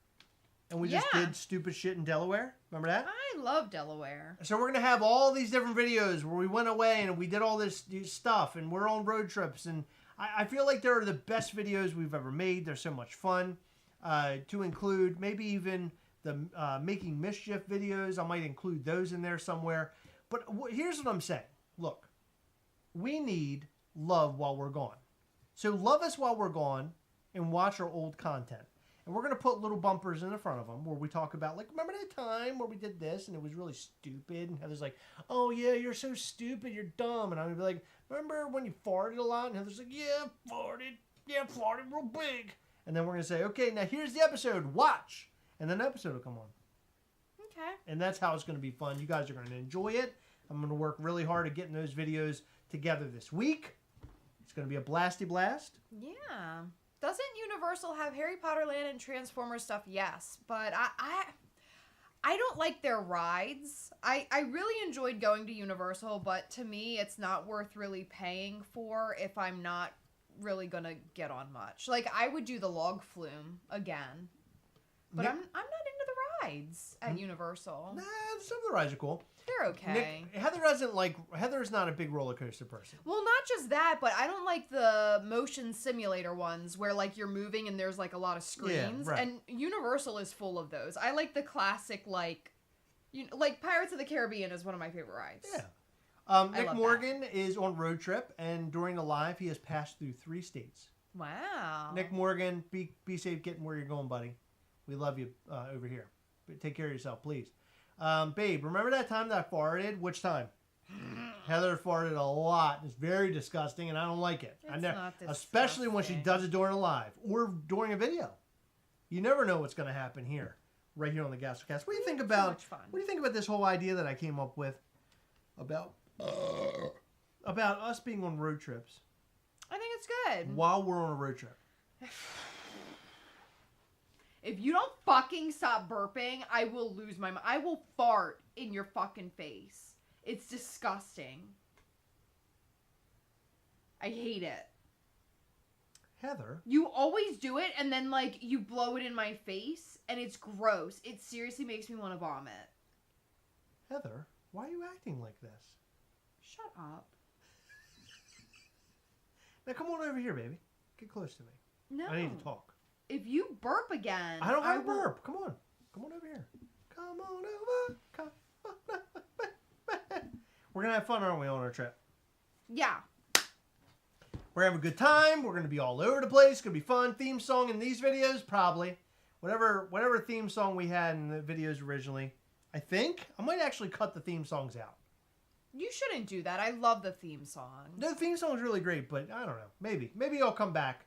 And we just did stupid shit in Delaware? Remember that? I love Delaware. So we're going to have all these different videos where we went away and we did all this stuff and we're on road trips. And I feel like they're the best videos we've ever made. They're so much fun to include. Maybe even the Making Mischief videos. I might include those in there somewhere. But here's what I'm saying. Look, we need love while we're gone. So love us while we're gone and watch our old content. And we're going to put little bumpers in the front of them where we talk about, like, remember that time where we did this and it was really stupid? And Heather's like, oh, yeah, you're so stupid, you're dumb. And I'm going to be like, remember when you farted a lot? And Heather's like, yeah, farted. Yeah, farted real big. And then we're going to say, okay, now here's the episode. Watch. And then the episode will come on. Okay. And that's how it's going to be fun. You guys are going to enjoy it. I'm going to work really hard at getting those videos together this week. It's going to be a blasty blast. Yeah. Doesn't Universal have Harry Potter Land and Transformers stuff? Yes, but I don't like their rides. I really enjoyed going to Universal, but to me, it's not worth really paying for if I'm not really gonna get on much. Like, I would do the log flume again, but I'm not into the rides at Universal. Nah, some of the rides are cool. They're okay. Heather's not a big roller coaster person. Well, not just that, but I don't like the motion simulator ones where, like, you're moving and there's, like, a lot of screens. Yeah, right. And Universal is full of those. I like the classic, like Pirates of the Caribbean is one of my favorite rides. Yeah. Nick Morgan is on road trip, and during the live, he has passed through 3 states. Wow. Nick Morgan, be safe getting where you're going, buddy. We love you over here. But take care of yourself, please. Babe, remember that time that I farted? Which time? Heather farted a lot. It's very disgusting, and I don't like it. It's not especially when she disgusting. does it during a live or during a video. You never know what's going to happen here, right here on the Gastlecast. What do you think about? much fun. What do you think about this whole idea that I came up with about us being on road trips I think it's good. while we're on a road trip? If you don't fucking stop burping, I will lose my mind. I will fart in your fucking face. It's disgusting. I hate it. Heather, You always do it, and then, like, you blow it in my face, and it's gross. It seriously makes me want to vomit. Heather, why are you acting like this? Shut up. Now come on over here, baby. Get close to me. No. I need to talk. If you burp again, I don't have a will- burp. Come on. Come on over here. Come on over. Come on over. We're going to have fun, aren't we, on our trip? Yeah. We're having a good time. We're going to be all over the place. It's going to be fun. Theme song in these videos? Probably. Whatever theme song we had in the videos originally. I think. I might actually cut the theme songs out. You shouldn't do that. I love the theme song. The theme song is really great, but I don't know. Maybe I'll come back.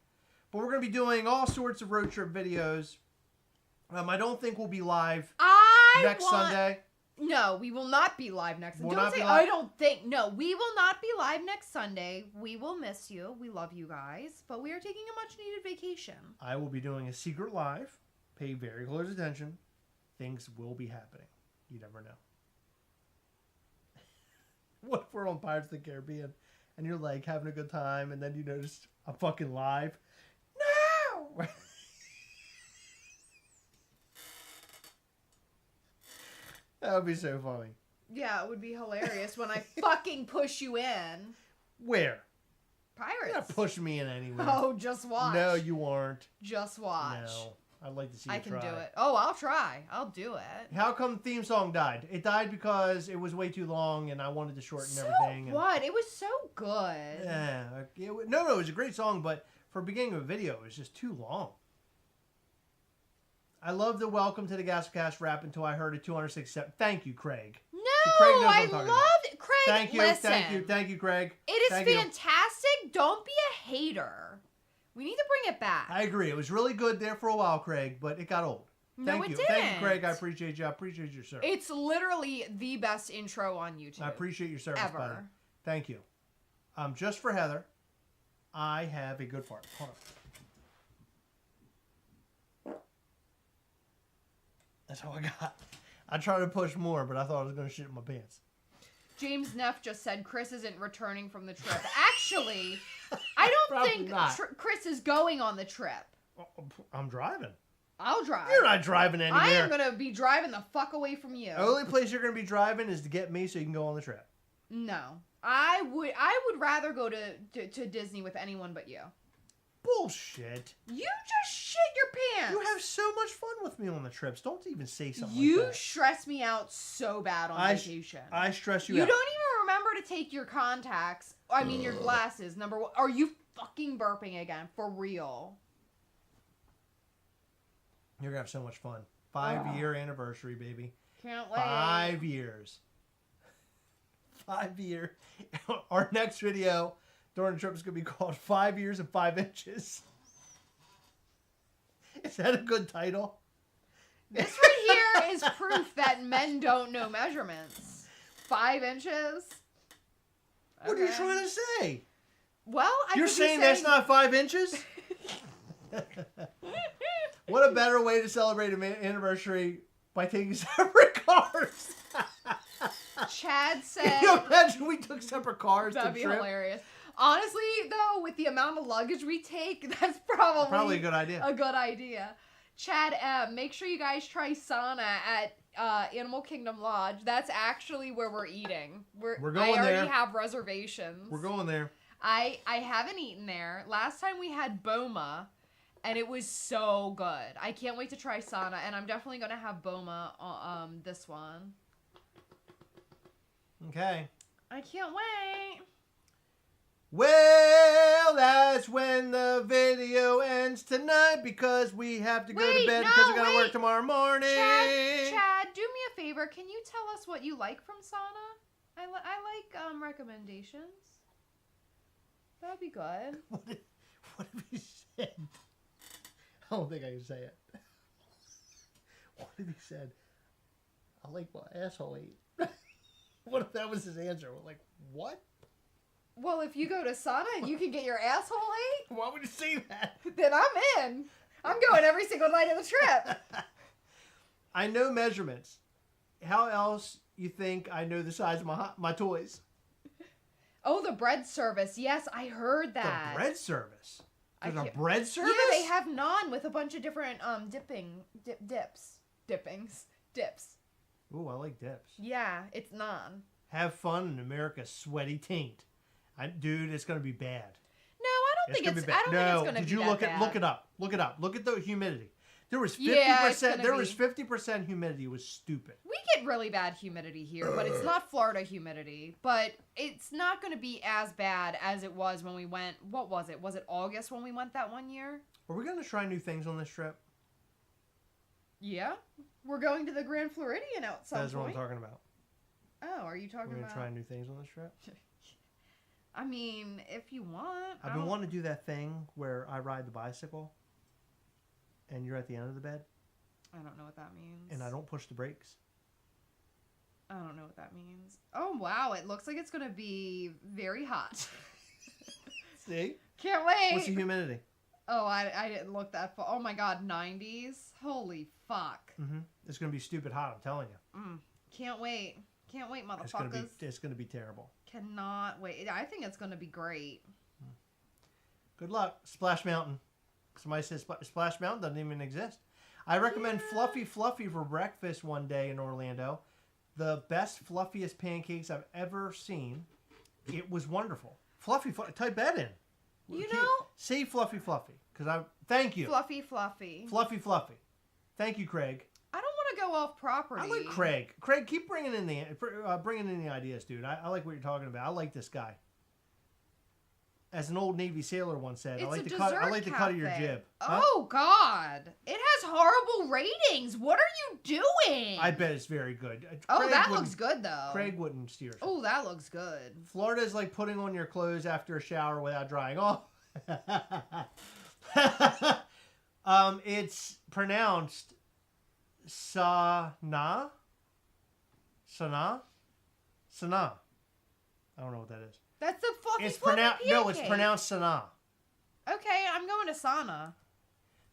But we're going to be doing all sorts of road trip videos. I don't think we'll be live next Sunday. No, we will not be live next Sunday. We'll Don't not say, be live- I don't think. No, we will not be live next Sunday. We will miss you. We love you guys. But we are taking a much needed vacation. I will be doing a secret live. Pay very close attention. Things will be happening. You never know. What if we're on Pirates of the Caribbean and you're like having a good time and then you notice I'm fucking live? No! That would be so funny. Yeah, it would be hilarious when I fucking push you in. Where? Pirates. You're not pushing me in anywhere. Oh, just watch. No, you aren't. Just watch. No. I'd like to see you I can try. do it. Oh, I'll try. I'll do it. How come the theme song died? It died because it was way too long and I wanted to shorten So everything. And, what? It was so good. yeah. No, it was a great song, but for beginning of a video, it was just too long. I love the Welcome to the Gastlecast rap until I heard it 267. Thank you, Craig. No, Craig knows what I I'm talking loved it. Craig, Thank you, listen. thank you, Craig. It is Thank you. fantastic. Don't be a hater. We need to bring it back. I agree. It was really good there for a while, Craig, but it got old. No, Thank it you. didn't. Thank you, Craig. I appreciate you. I appreciate your service. It's literally the best intro on YouTube. I appreciate your service, ever. buddy. Thank you. Just for Heather, I have a good fart. Hold on. That's all I got. I tried to push more, but I thought I was going to shit in my pants. James Neff just said Chris isn't returning from the trip. Actually, I don't think Chris is going on the trip. I'm driving. I'll drive. You're not driving anywhere. I am going to be driving the fuck away from you. The only place you're going to be driving is to get me so you can go on the trip. No. I would rather go to Disney with anyone but you. Bullshit. You just shit your pants. You have so much fun with me on the trips. Don't even say something like You that. stress me out so bad on vacation. I stress you You out. don't even remember to take your contacts. I mean, your glasses. Number one. Are you fucking burping again? For real. You're going to have so much fun. 5-year anniversary, baby. Can't wait. 5 years. 5 year. Our next video during the trip is going to be called 5 years and 5 inches. Is that a good title? This right here is proof that men don't know measurements. 5 inches? What are you trying to say? Well, You're saying that's not 5 inches? What a better way to celebrate an anniversary by taking separate cars. Chad said... Can you imagine we took separate cars That'd to be trip? hilarious. Honestly, though, with the amount of luggage we take, that's probably a good idea. A good idea. Chad M, make sure you guys try sauna at Animal Kingdom Lodge. That's actually where we're eating. We're going I already there. have reservations. We're going there. I haven't eaten there. Last time we had Boma, and it was so good. I can't wait to try sauna, and I'm definitely going to have Boma this one. Okay. I can't wait. Well, that's when the video ends tonight because we have to go to bed because we're going to work tomorrow morning. Chad, do me a favor. Can you tell us what you like from sauna? I like recommendations. That would be good. What have you said? I don't think I can say it. What have you said? I like my asshole ate. What if that was his answer? We're like, what? Well, if you go to sauna and you can get your asshole ate, Why would you say that? then I'm in. I'm going every single night of the trip. I know measurements. How else you think I know the size of my toys? Oh, the bread service. Yes, I heard that. The bread service? There's a can't- bread service? Yeah, they have naan with a bunch of different dips. Ooh, I like dips. Yeah, it's naan. Have fun in America's sweaty taint. Dude, it's going to be bad. No, I don't think it's. I don't think it's going to be did you that look bad. at look it up? Look it up. Look at the humidity. There was 50%. Yeah, it's gonna there was be. 50% humidity. It was stupid. We get really bad humidity here, but it's not Florida humidity. But it's not going to be as bad as it was when we went. What was it? Was it August when we went that one year? Are we going to try new things on this trip? Yeah, we're going to the Grand Floridian at some That's what I'm point. talking about. Oh, are you talking We're going about? to try new things on this trip. I mean, if you want. I've been wanting to do that thing where I ride the bicycle and you're at the end of the bed I don't know what that means. and I don't push the brakes. I don't know what that means. Oh, wow. It looks like it's going to be very hot. See? Can't wait. What's the humidity? Oh, I didn't look that far. Oh, my God. 90s? Holy fuck. Mm-hmm. It's going to be stupid hot, I'm telling you. Can't wait. Can't wait, motherfuckers. It's going to be terrible. Cannot wait. I think it's going to be great. Good luck. Splash Mountain. Somebody says Splash Mountain doesn't even exist. I recommend Fluffy Fluffy for breakfast one day in Orlando. The best, fluffiest pancakes I've ever seen. It was wonderful. Fluffy Fluffy. Type that in. Say Fluffy Fluffy. Thank you. Fluffy Fluffy. Fluffy Fluffy. Thank you, Craig. I don't want to go off property. I like Craig. Craig, keep bringing in the ideas, dude. I like what you're talking about. I like this guy. As an old Navy sailor once said, I like the cut of your jib. Oh, God. It has horrible ratings. What are you doing? I bet it's very good. That looks good, though. Craig wouldn't steer. Oh, that looks good. Florida is like putting on your clothes after a shower without drying off. It's pronounced Sana. I don't know what that is. That's the fluffy, It's fluffy pronounced pancake. no. It's pronounced Sanaa. Okay, I'm going to Sana.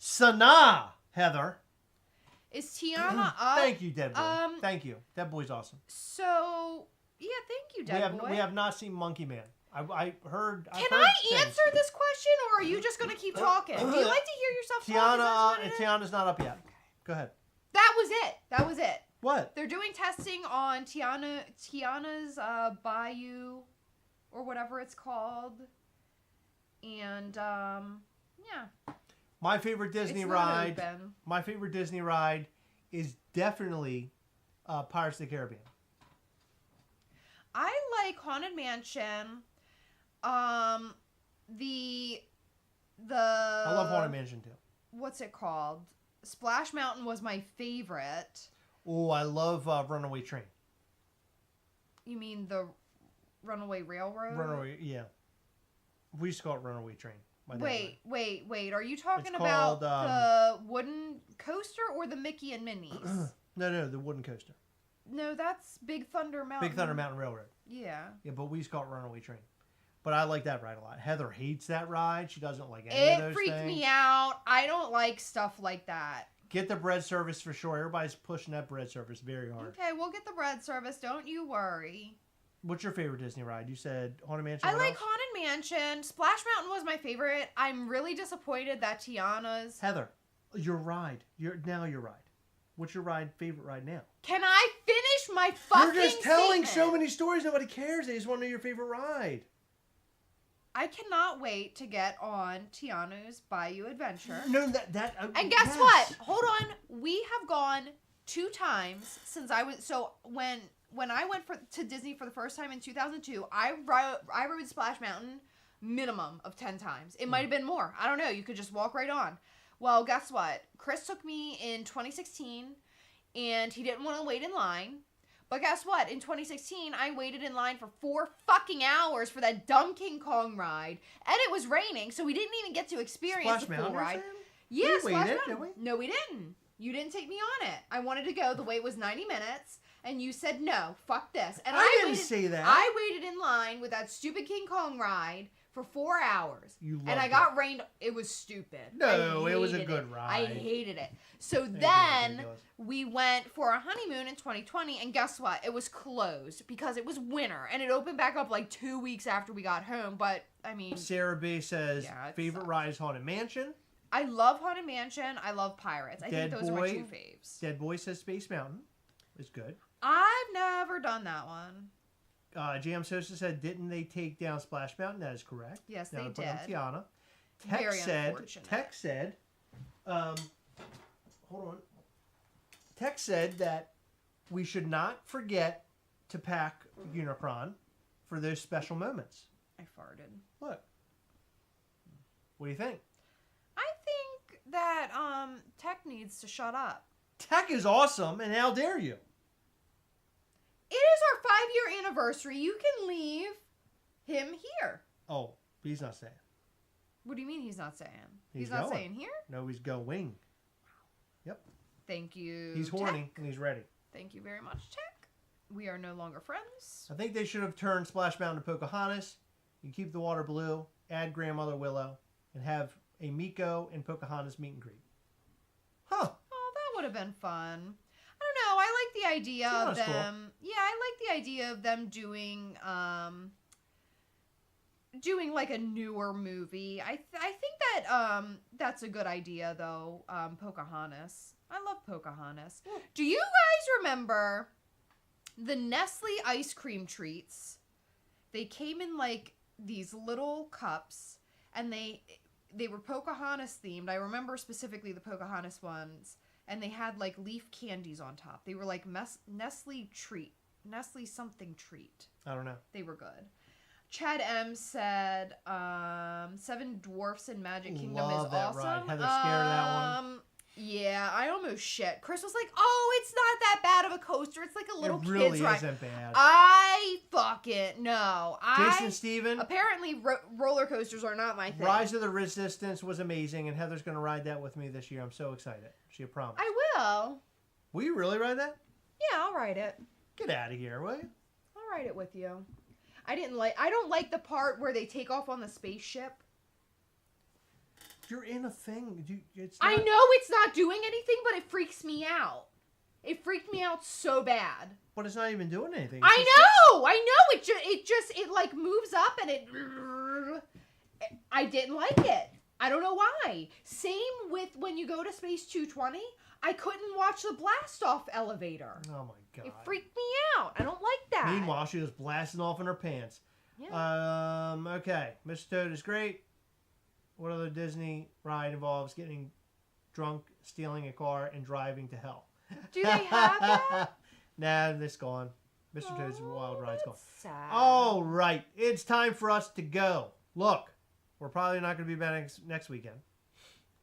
Sanaa, Heather. Is Tiana up? Thank you, Dead Boy. Thank you. Dead Boy's awesome. So, yeah, thank you, Dead Boy. We have not seen Monkey Man. I heard. Can I answer this question, or are you just going to keep talking? Do you like to hear yourself talk? Tiana's not up yet. Go ahead. That was it. What? They're doing testing on Tiana's Bayou, or whatever it's called. And, yeah. My favorite Disney It's not ride. open. My favorite Disney ride is definitely Pirates of the Caribbean. I like Haunted Mansion. The I love Haunted Mansion too. What's it called? Splash Mountain was my favorite. Oh, I love Runaway Train. You mean the Runaway Railroad? Runaway, yeah. We used to call it Runaway Train. Wait. Are you talking It's about called, the wooden coaster or the Mickey and Minnie's? No, the wooden coaster. No, that's Big Thunder Mountain. Big Thunder Mountain Railroad. Yeah. Yeah, but we used to call it Runaway Train. But I like that ride a lot. Heather hates that ride. She doesn't like any of those It freaked things. me out. I don't like stuff like that. Get the bread service for sure. Everybody's pushing that bread service very hard. Okay, we'll get the bread service. Don't you worry. What's your favorite Disney ride? You said Haunted Mansion. I what like else? Haunted Mansion. Splash Mountain was my favorite. I'm really disappointed that Tiana's. Heather, your ride. Your ride. What's your favorite ride now? Can I finish my fucking You're just telling statement? so many stories. Nobody cares. They just want to know your favorite ride. I cannot wait to get on Tiana's Bayou Adventure. No, And guess what? Hold on. We have gone 2 times since I was when I went to Disney for the first time in 2002. I rode Splash Mountain minimum of 10 times. It might have been more. I don't know. You could just walk right on. Well, guess what? Chris took me in 2016, and he didn't want to wait in line. But guess what? In 2016, I waited in line for 4 fucking hours for that dumb King Kong ride, and it was raining, so we didn't even get to experience the full ride. Yes, Yeah, we Splash waited, Mountain. didn't we? No, we didn't. You didn't take me on it. I wanted to go. The wait was 90 minutes, and you said no. Fuck this. And I didn't say that. I waited in line with that stupid King Kong ride for 4 hours. And I got rained. It was stupid. No, it was a hated good it. ride. I hated it. So It was then ridiculous. we went for a honeymoon in 2020, and guess what? It was closed because it was winter, and it opened back up like 2 weeks after we got home. But I mean, Sarah B says Yeah, it favorite sucks. ride is Haunted Mansion. I love Haunted Mansion. I love Pirates. I Dead think those are Boy. my 2 faves. Dead Boy says Space Mountain. It's good. I've never done that one. Jam Sosa said, didn't they take down Splash Mountain? That is correct. Yes, Now they put up did. Tiana. Very unfortunate. Tex said, hold on. Tex said that we should not forget to pack Unicron for those special moments. I farted. Look. What do you think? I think that Tech needs to shut up. Tech is awesome, and how dare you? It is our 5-year anniversary. You can leave him here. Oh, he's not saying. What do you mean he's not saying? He's not going. saying here? No, he's going. Yep. Thank you. He's horny, Tech. and he's ready. Thank you very much, Tech. We are no longer friends. I think they should have turned Splash Mountain to Pocahontas. You keep the water blue, add Grandmother Willow, and have a Miko and Pocahontas meet and greet. Huh. Oh, that would have been fun. I don't know. I like the idea of That's cool. them. Yeah, I like the idea of them doing like a newer movie. I think that that's a good idea though. Pocahontas. I love Pocahontas. Do you guys remember the Nestle ice cream treats? They came in like these little cups, and they were Pocahontas themed. I remember specifically the Pocahontas ones, and they had like leaf candies on top. They were like Nestle something treat. I don't know. They were good. Chad M said, 7 Dwarfs in Magic Kingdom Love is that awesome. ride. Heather's scared of that one. Yeah, I almost shit. Chris was like, oh, it's not that bad of a coaster. It's like a little It really kid's ride. isn't bad. I fucking no. Jason Steven, Apparently, roller coasters are not my thing. Rise of the Resistance was amazing, and Heather's going to ride that with me this year. I'm so excited. She promised. I will. Will you really ride that? Yeah, I'll ride it. Get out of here, will you? I'll ride it with you. I don't like the part where they take off on the spaceship. You're in a thing. It's I not- know it's not doing anything, but it freaks me out. It freaked me out so bad. But it's not even doing anything. I know. It like moves up and it. I didn't like it. I don't know why. Same with when you go to Space 220. I couldn't watch the blast off elevator. Oh my god. It freaked me out. I don't like that. Meanwhile, she was blasting off in her pants. Yeah. Okay. Mr. Toad is great. What other Disney ride involves getting drunk, stealing a car, and driving to hell? Do they have that? Nah, it's gone. Mr. Toad's Wild Ride's gone. That's sad. All right. It's time for us to go. Look, we're probably not going to be back next weekend.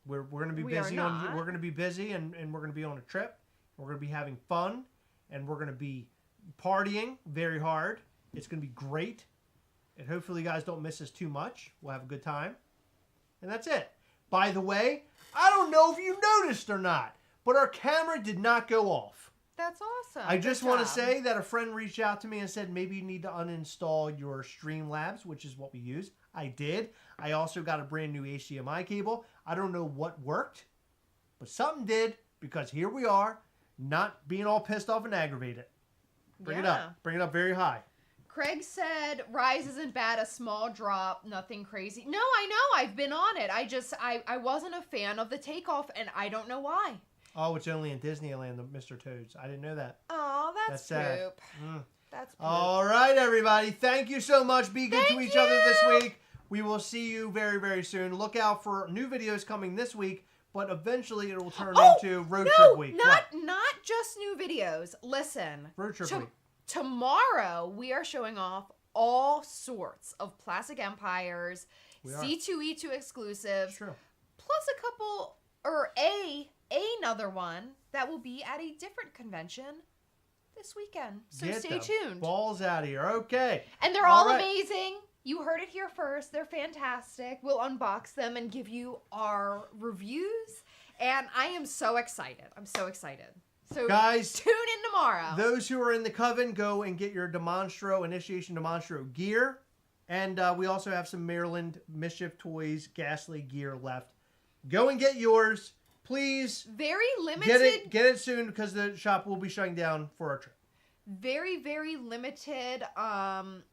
We're going to be We are busy not. we're going to be busy and we're going to be on a trip. We're going to be having fun and we're going to be partying very hard. It's going to be great. And hopefully you guys don't miss us too much. We'll have a good time. And that's it. By the way, I don't know if you noticed or not, but our camera did not go off. That's awesome. I just Good want to job. say that a friend reached out to me and said maybe you need to uninstall your Streamlabs, which is what we use. I did. I also got a brand new HDMI cable. I don't know what worked, but something did because here we are, not being all pissed off and aggravated. Bring it Yeah. up. Bring it up very high. Craig said Rise isn't bad, a small drop, nothing crazy. No, I know. I've been on it. I wasn't a fan of the takeoff, and I don't know why. Oh, it's only in Disneyland, the Mr. Toads. I didn't know that. Oh, that's sad. poop. Mm. That's poop. All right, everybody. Thank you so much. Be good to Thank each other this you. week. We will see you very, very soon. Look out for new videos coming this week, but eventually it will turn into Road Trip Week. not What? not just new videos. Listen. Road Trip Week. Tomorrow we are showing off all sorts of Plastic Empires, We are. C2E2 exclusives, True. plus a couple or another one that will be at a different convention this weekend. So Get stay the tuned. balls out of here. Okay. And they're All all right. amazing. You heard it here first. They're fantastic. We'll unbox them and give you our reviews. And I am so excited. I'm so excited. So Guys, tune in tomorrow. those who are in the Coven, go and get your Initiation Demonstro gear. And we also have some Maryland Mischief Toys Ghastly gear left. Go and get yours. Please Very limited. get it soon because the shop will be shutting down for our trip. Very, very limited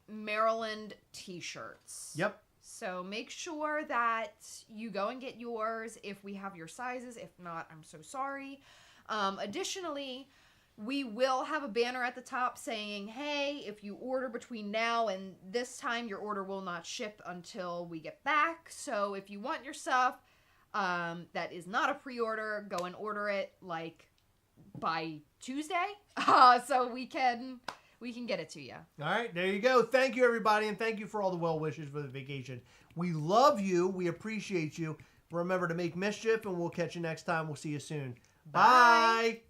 Maryland t-shirts. Yep. So make sure that you go and get yours if we have your sizes. If not, I'm so sorry. Additionally, we will have a banner at the top saying, hey, if you order between now and this time, your order will not ship until we get back. So if you want your stuff that is not a pre-order, go and order it like by Tuesday so we can get it to you. All right, there you go. Thank you, everybody, and thank you for all the well wishes for the vacation. We love you. We appreciate you. Remember to make mischief, and we'll catch you next time. We'll see you soon. Bye. Bye.